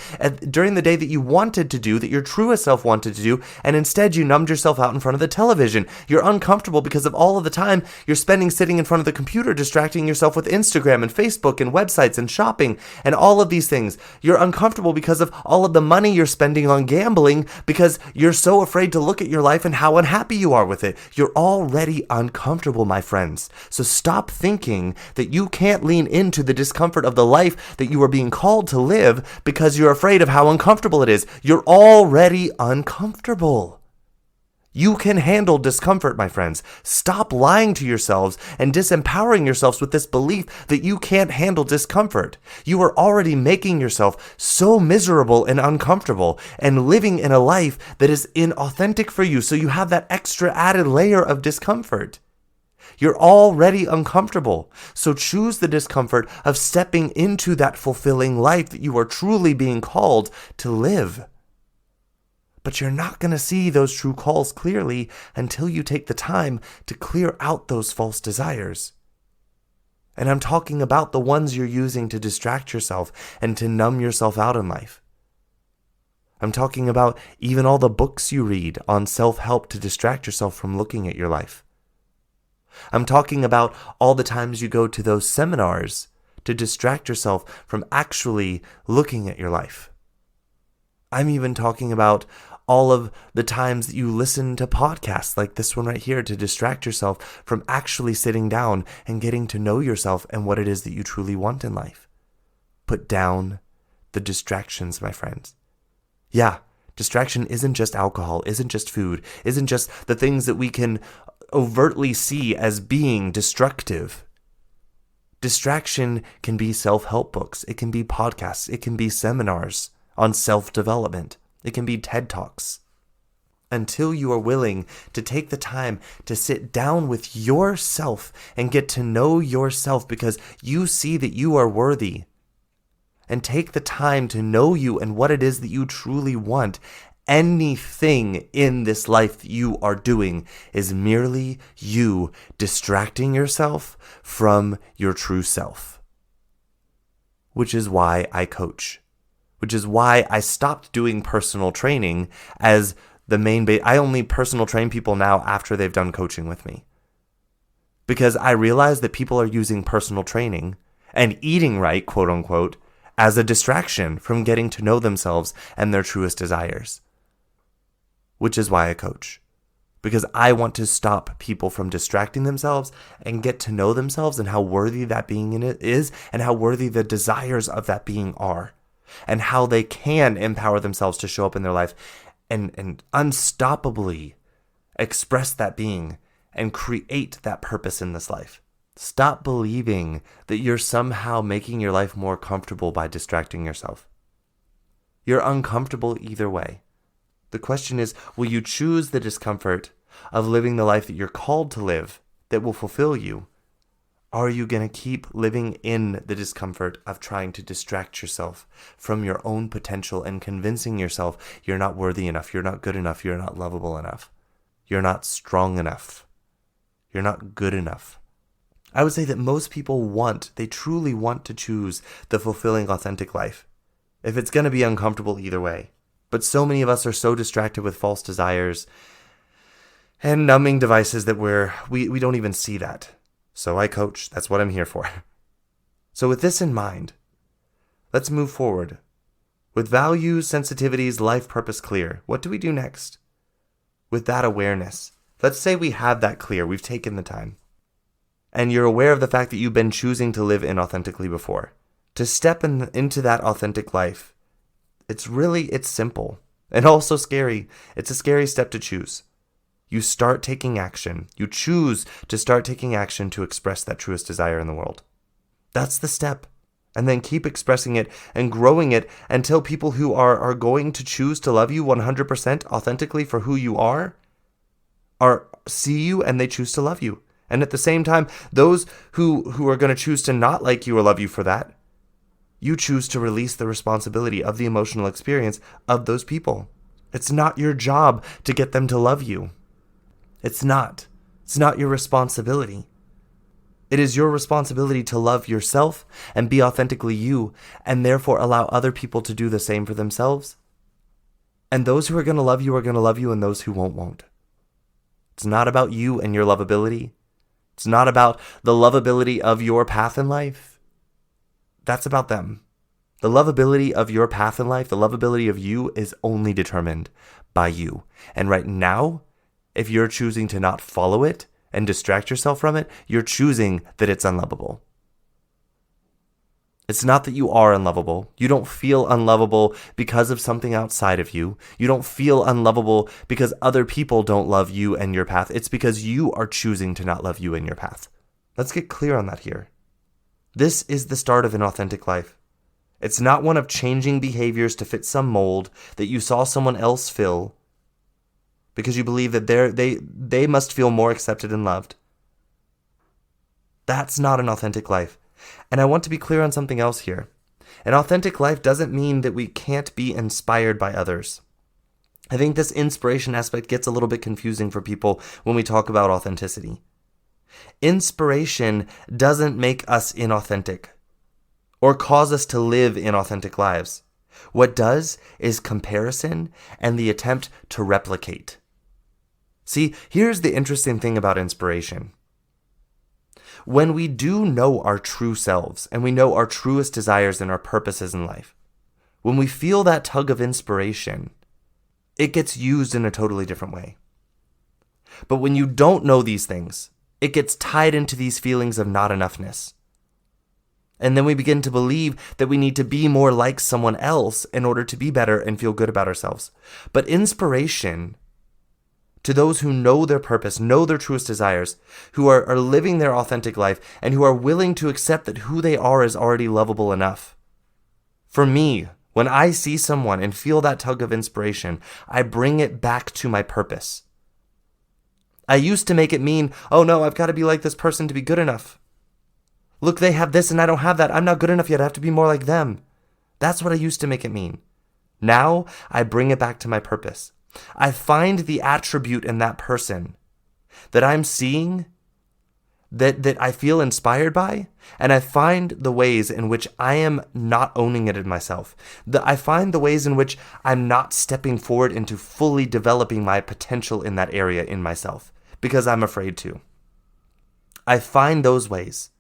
during the day that you wanted to do, that your truest self wanted to do, and instead you numbed yourself out in front of the television. You're uncomfortable because of all of the time you're spending sitting in front of the computer distracting yourself with Instagram and Facebook and websites and shopping and all of these things. You're uncomfortable because of all of the money you're spending on gambling because you're so afraid to look at your life and how unhappy you are with it. You're already uncomfortable, my friends. So stop thinking that you can't lean into the discomfort of the life that you are being called to live because you're afraid of how uncomfortable it is. You're already uncomfortable. You can handle discomfort, my friends. Stop lying to yourselves and disempowering yourselves with this belief that you can't handle discomfort. You are already making yourself so miserable and uncomfortable and living in a life that is inauthentic for you, so you have that extra added layer of discomfort. You're already uncomfortable, so choose the discomfort of stepping into that fulfilling life that you are truly being called to live. But you're not going to see those true calls clearly until you take the time to clear out those false desires. And I'm talking about the ones you're using to distract yourself and to numb yourself out in life. I'm talking about even all the books you read on self-help to distract yourself from looking at your life. I'm talking about all the times you go to those seminars to distract yourself from actually looking at your life. I'm even talking about all of the times that you listen to podcasts like this one right here to distract yourself from actually sitting down and getting to know yourself and what it is that you truly want in life. Put down the distractions, my friends. Yeah, distraction isn't just alcohol, isn't just food, isn't just the things that we can overtly see as being destructive. Distraction can be self-help books, it can be podcasts, it can be seminars on self-development, it can be TED Talks. Until you are willing to take the time to sit down with yourself and get to know yourself because you see that you are worthy, and take the time to know you and what it is that you truly want, anything in this life that you are doing is merely you distracting yourself from your true self. Which is why I coach. Which is why I stopped doing personal training as the main I only personal train people now after they've done coaching with me. Because I realize that people are using personal training and eating right, quote unquote, as a distraction from getting to know themselves and their truest desires. Which is why I coach. Because I want to stop people from distracting themselves and get to know themselves and how worthy that being in it is and how worthy the desires of that being are. And how they can empower themselves to show up in their life and unstoppably express that being and create that purpose in this life. Stop believing that you're somehow making your life more comfortable by distracting yourself. You're uncomfortable either way. The question is, will you choose the discomfort of living the life that you're called to live that will fulfill you? Or are you going to keep living in the discomfort of trying to distract yourself from your own potential and convincing yourself you're not worthy enough, you're not good enough, you're not lovable enough, you're not strong enough, you're not good enough? I would say that most people they truly want to choose the fulfilling, authentic life, if it's going to be uncomfortable either way. But so many of us are so distracted with false desires and numbing devices that we don't even see that. So I coach. That's what I'm here for. So with this in mind, let's move forward. With values, sensitivities, life purpose clear, what do we do next? With that awareness, let's say we have that clear. We've taken the time. And you're aware of the fact that you've been choosing to live inauthentically before. To step into that authentic life, it's simple and also scary. It's a scary step to choose. You start taking action. You choose to start taking action to express that truest desire in the world. That's the step. And then keep expressing it and growing it until people who are going to choose to love you 100% authentically for who you are see you and they choose to love you. And at the same time, those who are going to choose to not like you or love you for that, you choose to release the responsibility of the emotional experience of those people. It's not your job to get them to love you. It's not. It's not your responsibility. It is your responsibility to love yourself and be authentically you, and therefore allow other people to do the same for themselves. And those who are going to love you are going to love you, and those who won't. It's not about you and your lovability. It's not about the lovability of your path in life. That's about them. The lovability of your path in life, the lovability of you is only determined by you. And right now, if you're choosing to not follow it and distract yourself from it, you're choosing that it's unlovable. It's not that you are unlovable. You don't feel unlovable because of something outside of you. You don't feel unlovable because other people don't love you and your path. It's because you are choosing to not love you and your path. Let's get clear on that here. This is the start of an authentic life. It's not one of changing behaviors to fit some mold that you saw someone else fill because you believe that they must feel more accepted and loved. That's not an authentic life. And I want to be clear on something else here. An authentic life doesn't mean that we can't be inspired by others. I think this inspiration aspect gets a little bit confusing for people when we talk about authenticity. Inspiration doesn't make us inauthentic or cause us to live inauthentic lives. What does is comparison and the attempt to replicate. See, here's the interesting thing about inspiration. When we do know our true selves and we know our truest desires and our purposes in life, when we feel that tug of inspiration, it gets used in a totally different way. But when you don't know these things, it gets tied into these feelings of not enoughness. And then we begin to believe that we need to be more like someone else in order to be better and feel good about ourselves. But inspiration, to those who know their purpose, know their truest desires, who are living their authentic life, and who are willing to accept that who they are is already lovable enough. For me, when I see someone and feel that tug of inspiration, I bring it back to my purpose. I used to make it mean, oh no, I've got to be like this person to be good enough. Look, they have this and I don't have that. I'm not good enough yet. I have to be more like them. That's what I used to make it mean. Now, I bring it back to my purpose. I find the attribute in that person that I'm seeing, that I feel inspired by, and I find the ways in which I am not owning it in myself. I find the ways in which I'm not stepping forward into fully developing my potential in that area in myself, because I'm afraid to. I find those ways.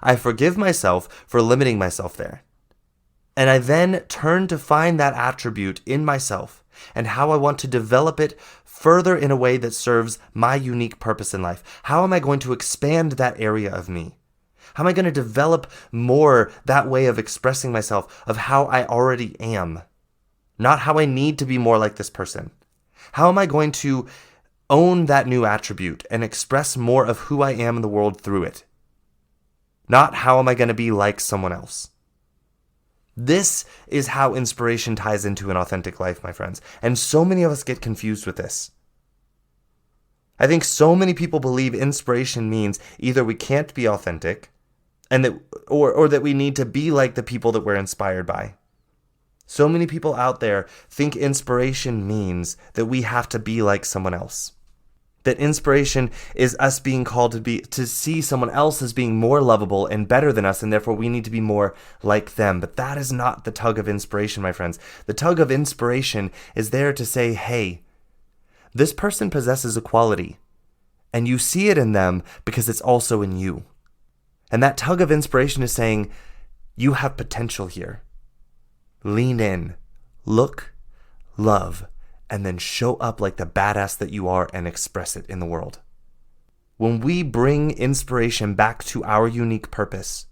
I forgive myself for limiting myself there. And I then turn to find that attribute in myself and how I want to develop it further in a way that serves my unique purpose in life. How am I going to expand that area of me? How am I going to develop more that way of expressing myself, of how I already am, not how I need to be more like this person? How am I going to own that new attribute and express more of who I am in the world through it? Not how am I going to be like someone else? This is how inspiration ties into an authentic life, my friends. And so many of us get confused with this. I think so many people believe inspiration means either we can't be authentic and that or that we need to be like the people that we're inspired by. So many people out there think inspiration means that we have to be like someone else. That inspiration is us being called to see someone else as being more lovable and better than us, and therefore we need to be more like them. But that is not the tug of inspiration, my friends. The tug of inspiration is there to say, hey, this person possesses a quality, and you see it in them because it's also in you. And that tug of inspiration is saying, you have potential here. Lean in, look, love, and then show up like the badass that you are and express it in the world. When we bring inspiration back to our unique purpose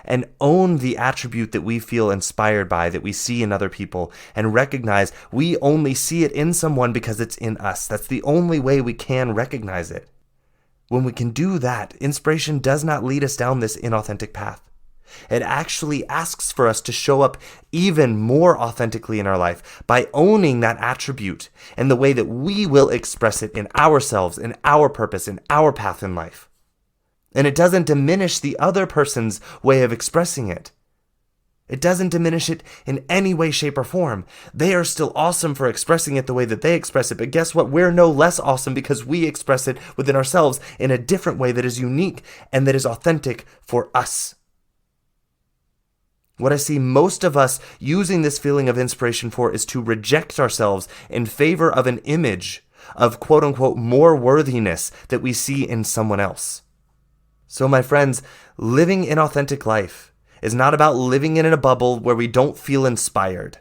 and own the attribute that we feel inspired by, that we see in other people, and recognize we only see it in someone because it's in us. That's the only way we can recognize it. When we can do that, inspiration does not lead us down this inauthentic path. It actually asks for us to show up even more authentically in our life by owning that attribute and the way that we will express it in ourselves, in our purpose, in our path in life. And it doesn't diminish the other person's way of expressing it. It doesn't diminish it in any way, shape, or form. They are still awesome for expressing it the way that they express it. But guess what? We're no less awesome because we express it within ourselves in a different way that is unique and that is authentic for us. What I see most of us using this feeling of inspiration for is to reject ourselves in favor of an image of quote unquote more worthiness that we see in someone else. So my friends, living an authentic life is not about living in a bubble where we don't feel inspired,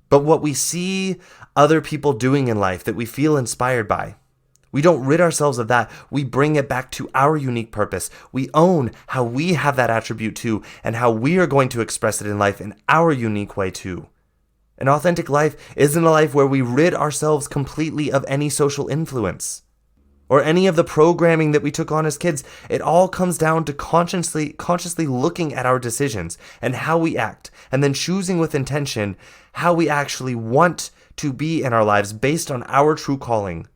but what we see other people doing in life that we feel inspired by. We don't rid ourselves of that. We bring it back to our unique purpose. We own how we have that attribute too, and how we are going to express it in life in our unique way too. An authentic life isn't a life where we rid ourselves completely of any social influence or any of the programming that we took on as kids. It all comes down to consciously looking at our decisions and how we act, and then choosing with intention how we actually want to be in our lives based on our true calling,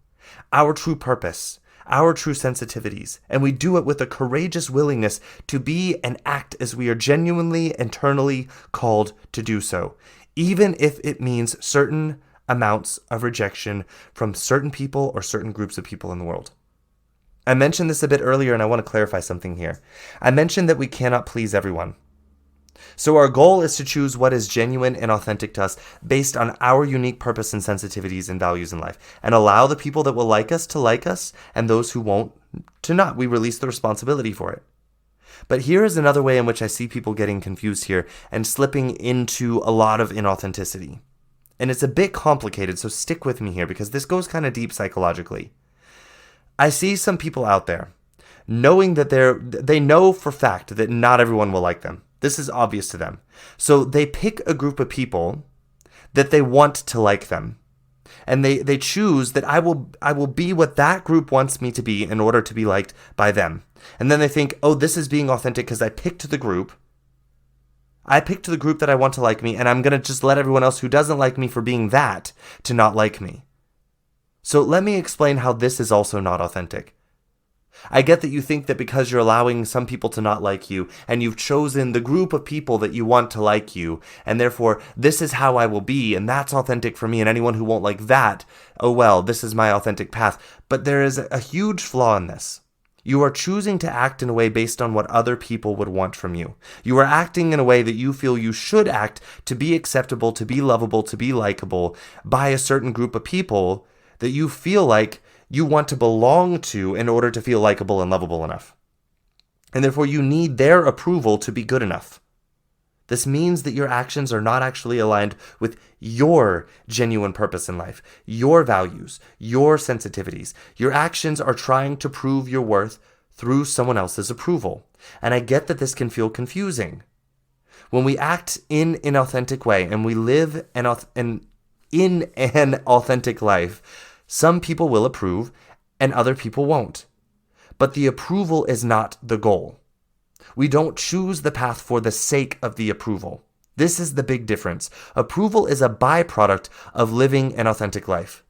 our true purpose, our true sensitivities, and we do it with a courageous willingness to be and act as we are genuinely, internally called to do so, even if it means certain amounts of rejection from certain people or certain groups of people in the world. I mentioned this a bit earlier, and I want to clarify something here. I mentioned that we cannot please everyone. So our goal is to choose what is genuine and authentic to us based on our unique purpose and sensitivities and values in life, and allow the people that will like us to like us and those who won't to not. We release the responsibility for it. But here is another way in which I see people getting confused here and slipping into a lot of inauthenticity. And it's a bit complicated, so stick with me here because this goes kind of deep psychologically. I see some people out there knowing that they know for fact that not everyone will like them. This is obvious to them. So they pick a group of people that they want to like them. And they choose that I will be what that group wants me to be in order to be liked by them. And then they think, oh, this is being authentic because I picked the group. I picked the group that I want to like me, and I'm going to just let everyone else who doesn't like me for being that to not like me. So let me explain how this is also not authentic. I get that you think that because you're allowing some people to not like you, and you've chosen the group of people that you want to like you, and therefore, this is how I will be, and that's authentic for me, and anyone who won't like that, oh well, this is my authentic path. But there is a huge flaw in this. You are choosing to act in a way based on what other people would want from you. You are acting in a way that you feel you should act to be acceptable, to be lovable, to be likable by a certain group of people that you feel like you want to belong to in order to feel likable and lovable enough. And therefore you need their approval to be good enough. This means that your actions are not actually aligned with your genuine purpose in life, your values, your sensitivities. Your actions are trying to prove your worth through someone else's approval. And I get that this can feel confusing. When we act in an authentic way and we live in an authentic life, some people will approve and other people won't. But the approval is not the goal. We don't choose the path for the sake of the approval. This is the big difference. Approval is a byproduct of living an authentic life.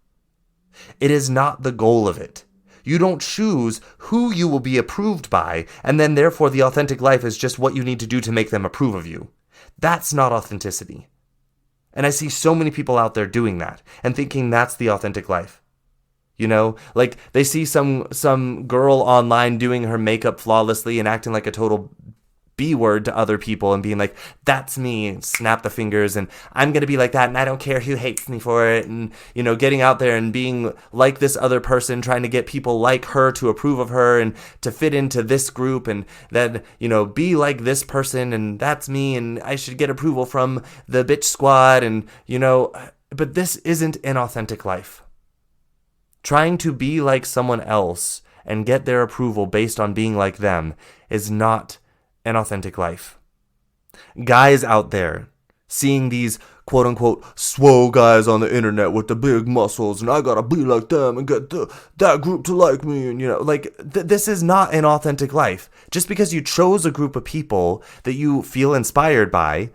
It is not the goal of it. You don't choose who you will be approved by, and then therefore the authentic life is just what you need to do to make them approve of you. That's not authenticity. And I see so many people out there doing that and thinking that's the authentic life. You know, like they see some girl online doing her makeup flawlessly and acting like a total B-word to other people and being like, that's me, and snap the fingers, and I'm going to be like that, and I don't care who hates me for it, and, you know, getting out there and being like this other person, trying to get people like her to approve of her and to fit into this group, and then, you know, be like this person, and that's me, and I should get approval from the bitch squad, and, you know, but this isn't an authentic life. Trying to be like someone else and get their approval based on being like them is not an authentic life. Guys out there seeing these quote unquote swole guys on the internet with the big muscles and I gotta be like them and get that group to like me, and you know, like this is not an authentic life. Just because you chose a group of people that you feel inspired by,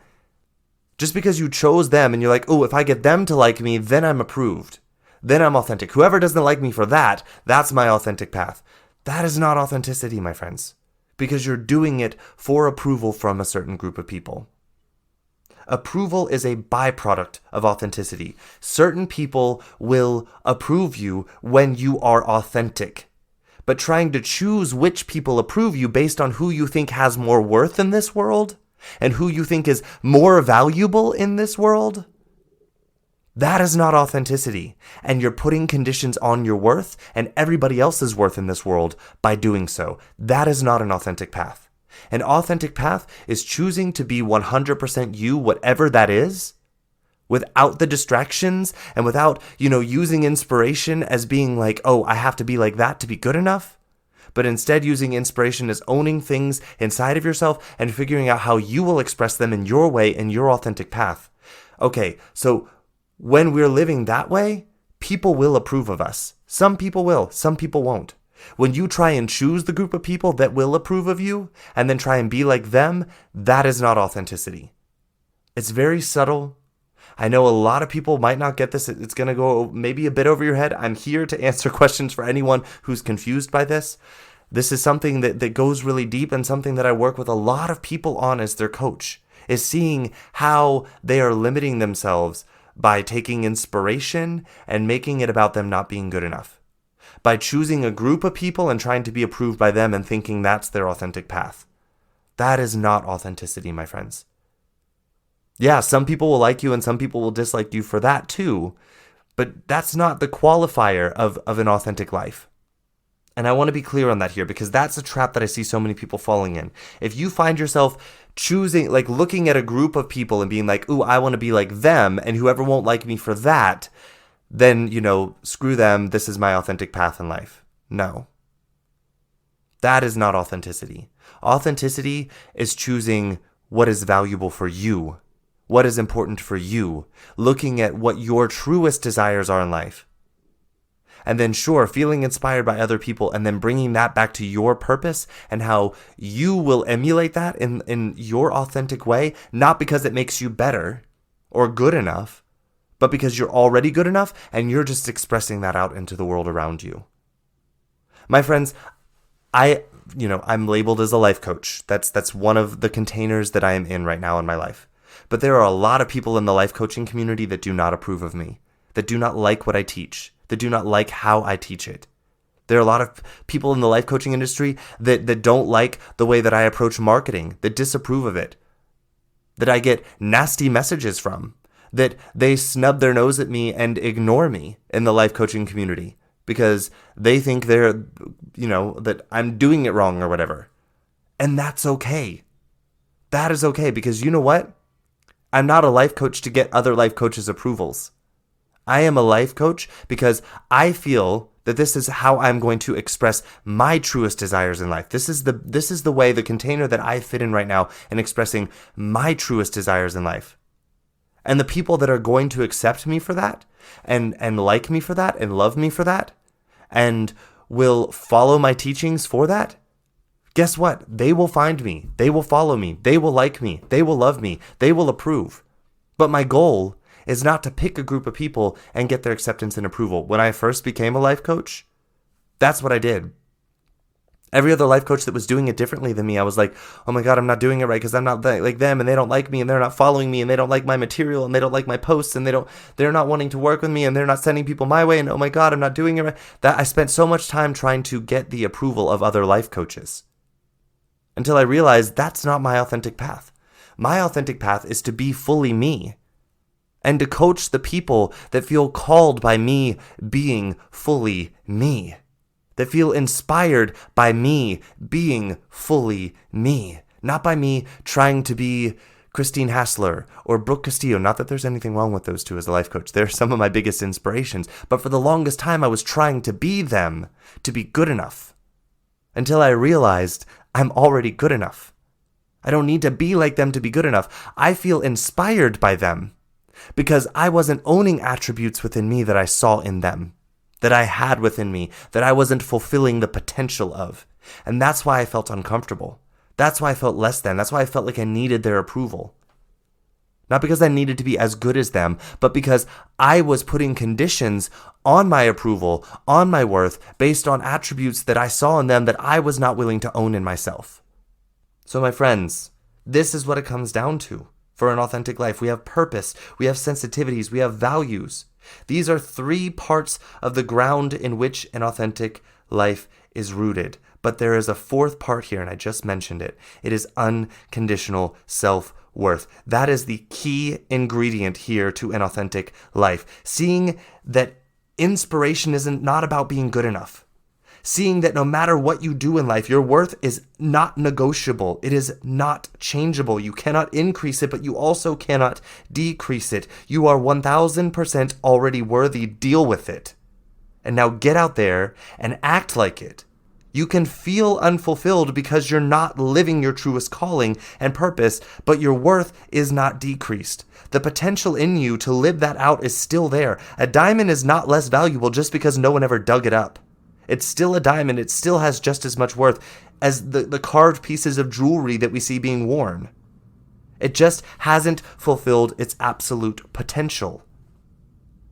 just because you chose them and you're like, oh, if I get them to like me, then I'm approved. Then I'm authentic. Whoever doesn't like me for that, that's my authentic path. That is not authenticity, my friends, because you're doing it for approval from a certain group of people. Approval is a byproduct of authenticity. Certain people will approve you when you are authentic. But trying to choose which people approve you based on who you think has more worth in this world and who you think is more valuable in this world, that is not authenticity, and you're putting conditions on your worth and everybody else's worth in this world by doing so. That is not an authentic path. An authentic path is choosing to be 100% you, whatever that is, without the distractions and without, using inspiration as being like, oh, I have to be like that to be good enough. But instead using inspiration as owning things inside of yourself and figuring out how you will express them in your way, in your authentic path. Okay, so when we're living that way, people will approve of us. Some people will, some people won't. When you try and choose the group of people that will approve of you and then try and be like them, that is not authenticity. It's very subtle. I know a lot of people might not get this. It's going to go maybe a bit over your head. I'm here to answer questions for anyone who's confused by this. This is something that goes really deep and something that I work with a lot of people on as their coach, is seeing how they are limiting themselves by taking inspiration and making it about them not being good enough, by choosing a group of people and trying to be approved by them and thinking that's their authentic path. That is not authenticity, my friends. Yeah, some people will like you and some people will dislike you for that too, but that's not the qualifier of an authentic life. And I want to be clear on that here because that's a trap that I see so many people falling in. If you find yourself choosing, like looking at a group of people and being like, ooh, I want to be like them, and whoever won't like me for that, then, screw them, this is my authentic path in life. No. That is not authenticity. Authenticity is choosing what is valuable for you, what is important for you, looking at what your truest desires are in life. And then sure, feeling inspired by other people and then bringing that back to your purpose and how you will emulate that in your authentic way, not because it makes you better or good enough, but because you're already good enough and you're just expressing that out into the world around you. My friends, I'm labeled as a life coach. That's one of the containers that I am in right now in my life. But there are a lot of people in the life coaching community that do not approve of me, that do not like what I teach, that do not like how I teach it. There are a lot of people in the life coaching industry that don't like the way that I approach marketing, that disapprove of it, that I get nasty messages from, that they snub their nose at me and ignore me in the life coaching community because they think that I'm doing it wrong or whatever. And that's okay. That is okay because you know what? I'm not a life coach to get other life coaches' approvals. I am a life coach because I feel that this is how I'm going to express my truest desires in life. This is the way, the container that I fit in right now in expressing my truest desires in life. And the people that are going to accept me for that and like me for that and love me for that and will follow my teachings for that, guess what? They will find me. They will follow me. They will like me. They will love me. They will approve. But my goal is not to pick a group of people and get their acceptance and approval. When I first became a life coach, that's what I did. Every other life coach that was doing it differently than me, I was like, oh my God, I'm not doing it right because I'm not like them and they don't like me and they're not following me and they don't like my material and they don't like my posts and they're not wanting to work with me and they're not sending people my way and oh my God, I'm not doing it right. That I spent so much time trying to get the approval of other life coaches until I realized that's not my authentic path. My authentic path is to be fully me and to coach the people that feel called by me being fully me, that feel inspired by me being fully me, not by me trying to be Christine Hassler or Brooke Castillo. Not that there's anything wrong with those two as a life coach. They're some of my biggest inspirations. But for the longest time, I was trying to be them, to be good enough, until I realized I'm already good enough. I don't need to be like them to be good enough. I feel inspired by them because I wasn't owning attributes within me that I saw in them, that I had within me, that I wasn't fulfilling the potential of. And that's why I felt uncomfortable. That's why I felt less than. That's why I felt like I needed their approval. Not because I needed to be as good as them, but because I was putting conditions on my approval, on my worth, based on attributes that I saw in them that I was not willing to own in myself. So my friends, this is what it comes down to. For an authentic life, we have purpose, we have sensitivities, we have values. These are 3 parts of the ground in which an authentic life is rooted. But there is a 4th part here, and I just mentioned it. It is unconditional self-worth. That is the key ingredient here to an authentic life. Seeing that inspiration isn't not about being good enough. Seeing that no matter what you do in life, your worth is not negotiable. It is not changeable. You cannot increase it, but you also cannot decrease it. You are 1000% already worthy. Deal with it. And now get out there and act like it. You can feel unfulfilled because you're not living your truest calling and purpose, but your worth is not decreased. The potential in you to live that out is still there. A diamond is not less valuable just because no one ever dug it up. It's still a diamond. It still has just as much worth as the carved pieces of jewelry that we see being worn. It just hasn't fulfilled its absolute potential.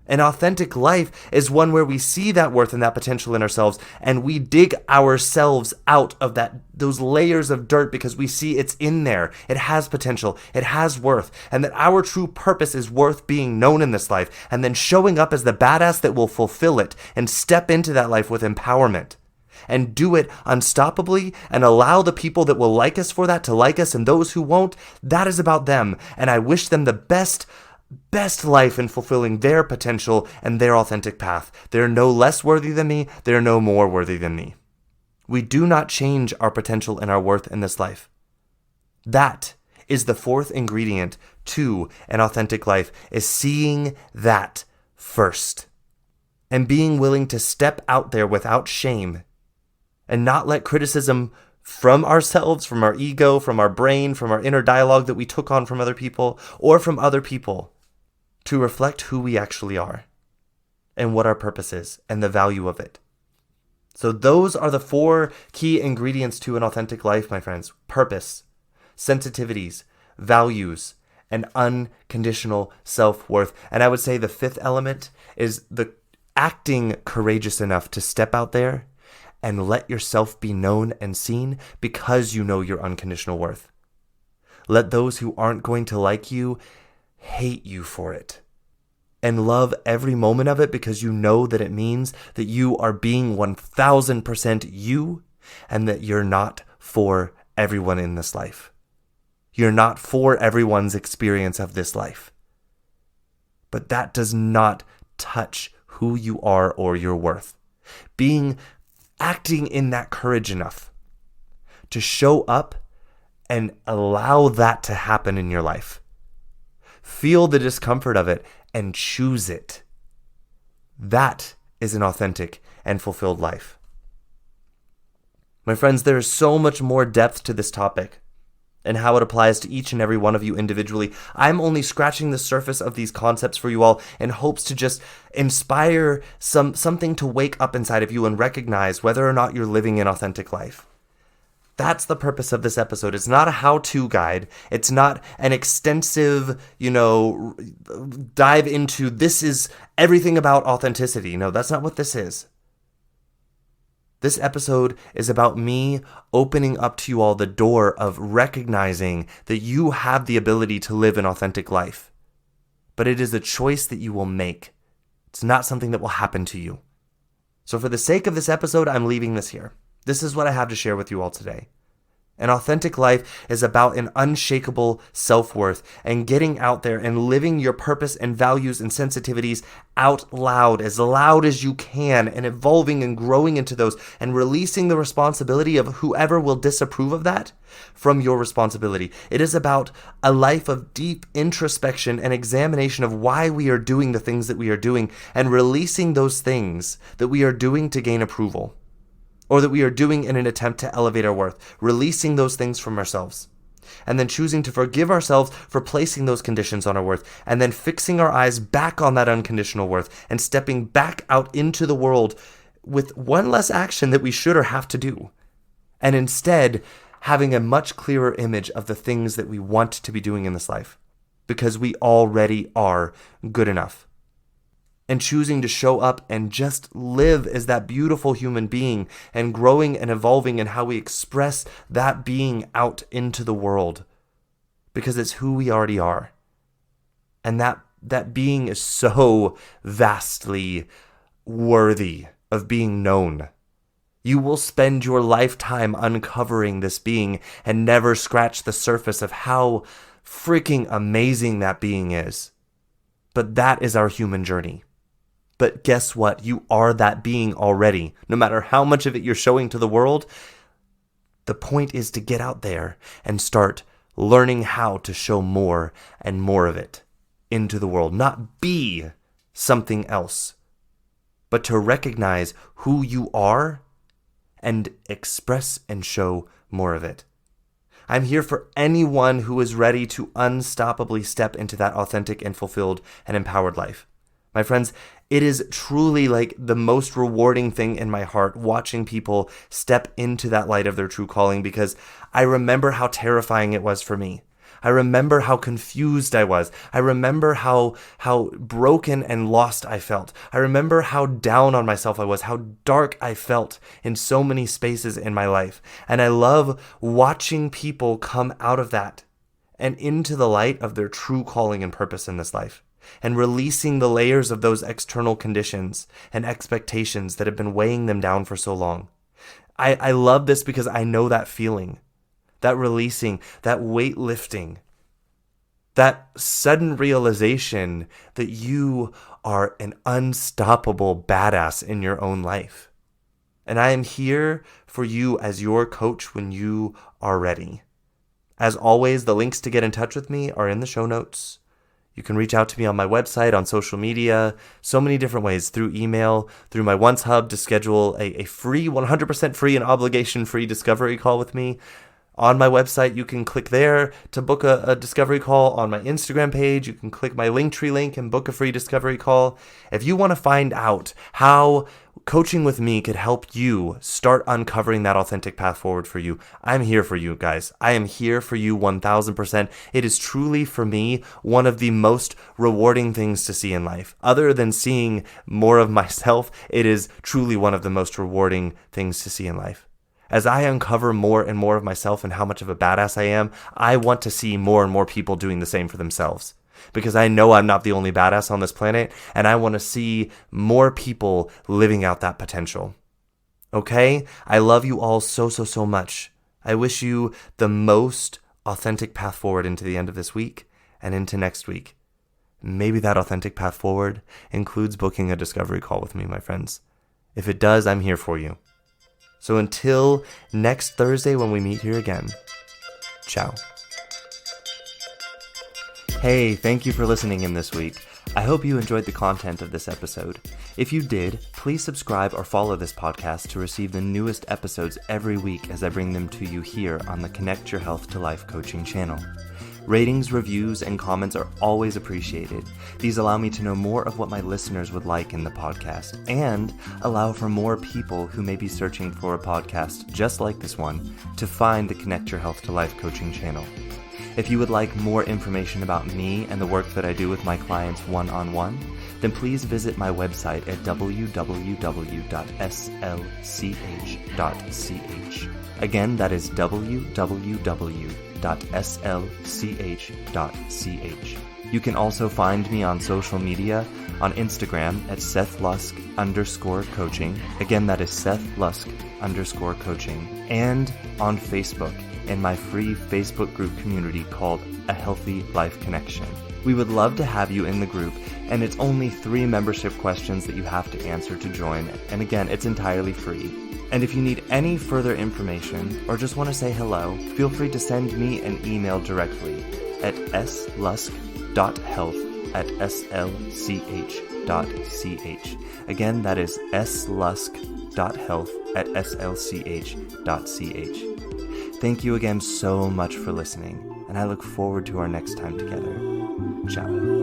An authentic life is one where we see that worth and that potential in ourselves, and we dig ourselves out of those layers of dirt because we see it's in there. It has potential. It has worth. And that our true purpose is worth being known in this life, and then showing up as the badass that will fulfill it and step into that life with empowerment. And do it unstoppably and allow the people that will like us for that to like us, and those who won't, that is about them. And I wish them the best life in fulfilling their potential and their authentic path. They're no less worthy than me. They're no more worthy than me. We do not change our potential and our worth in this life. That is the fourth ingredient to an authentic life, is seeing that first and being willing to step out there without shame and not let criticism from ourselves, from our ego, from our brain, from our inner dialogue that we took on from other people or from other people, to reflect who we actually are and what our purpose is and the value of it. So those are the four key ingredients to an authentic life, my friends: purpose, sensitivities, values, and unconditional self-worth. And I would say the fifth element is the acting courageous enough to step out there and let yourself be known and seen because you know your unconditional worth. Let those who aren't going to like you hate you for it, and love every moment of it because you know that it means that you are being 1000% you, and that you're not for everyone in this life. You're not for everyone's experience of this life. But that does not touch who you are or your worth. Acting in that courage enough to show up and allow that to happen in your life. Feel the discomfort of it and choose it. That is an authentic and fulfilled life. My friends, there is so much more depth to this topic and how it applies to each and every one of you individually. I'm only scratching the surface of these concepts for you all in hopes to just inspire something to wake up inside of you and recognize whether or not you're living an authentic life. That's the purpose of this episode. It's not a how-to guide. It's not an extensive, dive into this is everything about authenticity. No, that's not what this is. This episode is about me opening up to you all the door of recognizing that you have the ability to live an authentic life. But it is a choice that you will make. It's not something that will happen to you. So for the sake of this episode, I'm leaving this here. This is what I have to share with you all today. An authentic life is about an unshakable self-worth and getting out there and living your purpose and values and sensitivities out loud as you can, and evolving and growing into those and releasing the responsibility of whoever will disapprove of that from your responsibility. It is about a life of deep introspection and examination of why we are doing the things that we are doing, and releasing those things that we are doing to gain approval, or that we are doing in an attempt to elevate our worth, releasing those things from ourselves, and then choosing to forgive ourselves for placing those conditions on our worth, and then fixing our eyes back on that unconditional worth and stepping back out into the world with one less action that we should or have to do, and instead having a much clearer image of the things that we want to be doing in this life, because we already are good enough. And choosing to show up and just live as that beautiful human being, and growing and evolving in how we express that being out into the world, because it's who we already are. And that being is so vastly worthy of being known. You will spend your lifetime uncovering this being and never scratch the surface of how freaking amazing that being is. But that is our human journey. But guess what? You are that being already. No matter how much of it you're showing to the world, the point is to get out there and start learning how to show more and more of it into the world. Not be something else, but to recognize who you are and express and show more of it. I'm here for anyone who is ready to unstoppably step into that authentic and fulfilled and empowered life. My friends, it is truly like the most rewarding thing in my heart watching people step into that light of their true calling, because I remember how terrifying it was for me. I remember how confused I was. I remember how broken and lost I felt. I remember how down on myself I was, how dark I felt in so many spaces in my life. And I love watching people come out of that and into the light of their true calling and purpose in this life, and releasing the layers of those external conditions and expectations that have been weighing them down for so long. I love this because I know that feeling, that releasing, that weight lifting, that sudden realization that you are an unstoppable badass in your own life. And I am here for you as your coach when you are ready. As always, the links to get in touch with me are in the show notes. You can reach out to me on my website, on social media, so many different ways, through email, through my Once Hub to schedule a free, 100% free and obligation-free discovery call with me. On my website, you can click there to book a discovery call. On my Instagram page, you can click my Linktree link and book a free discovery call. If you want to find out how coaching with me could help you start uncovering that authentic path forward for you, I'm here for you guys. I am here for you 1000%. It is truly, for me, one of the most rewarding things to see in life. Other than seeing more of myself, it is truly one of the most rewarding things to see in life. As I uncover more and more of myself and how much of a badass I am, I want to see more and more people doing the same for themselves. Because I know I'm not the only badass on this planet, and I want to see more people living out that potential. Okay? I love you all so much. I wish you the most authentic path forward into the end of this week and into next week. Maybe that authentic path forward includes booking a discovery call with me, my friends. If it does, I'm here for you. So until next Thursday when we meet here again, ciao. Hey, thank you for listening in this week. I hope you enjoyed the content of this episode. If you did, please subscribe or follow this podcast to receive the newest episodes every week as I bring them to you here on the Connect Your Health to Life coaching channel. Ratings, reviews, and comments are always appreciated. These allow me to know more of what my listeners would like in the podcast and allow for more people who may be searching for a podcast just like this one to find the Connect Your Health to Life coaching channel. If you would like more information about me and the work that I do with my clients one-on-one, then please visit my website at www.slch.ch. Again, that is www.slch.ch. You can also find me on social media on Instagram at SethLusk_coaching. Again, that is SethLusk_coaching. And on Facebook in my free Facebook group community called A Healthy Life Connection. We would love to have you in the group, and it's only 3 membership questions that you have to answer to join. And again, it's entirely free. And if you need any further information or just want to say hello, feel free to send me an email directly at slusk.health@slch.ch. Again, that is slusk.health@slch.ch. Thank you again so much for listening, and I look forward to our next time together. Ciao.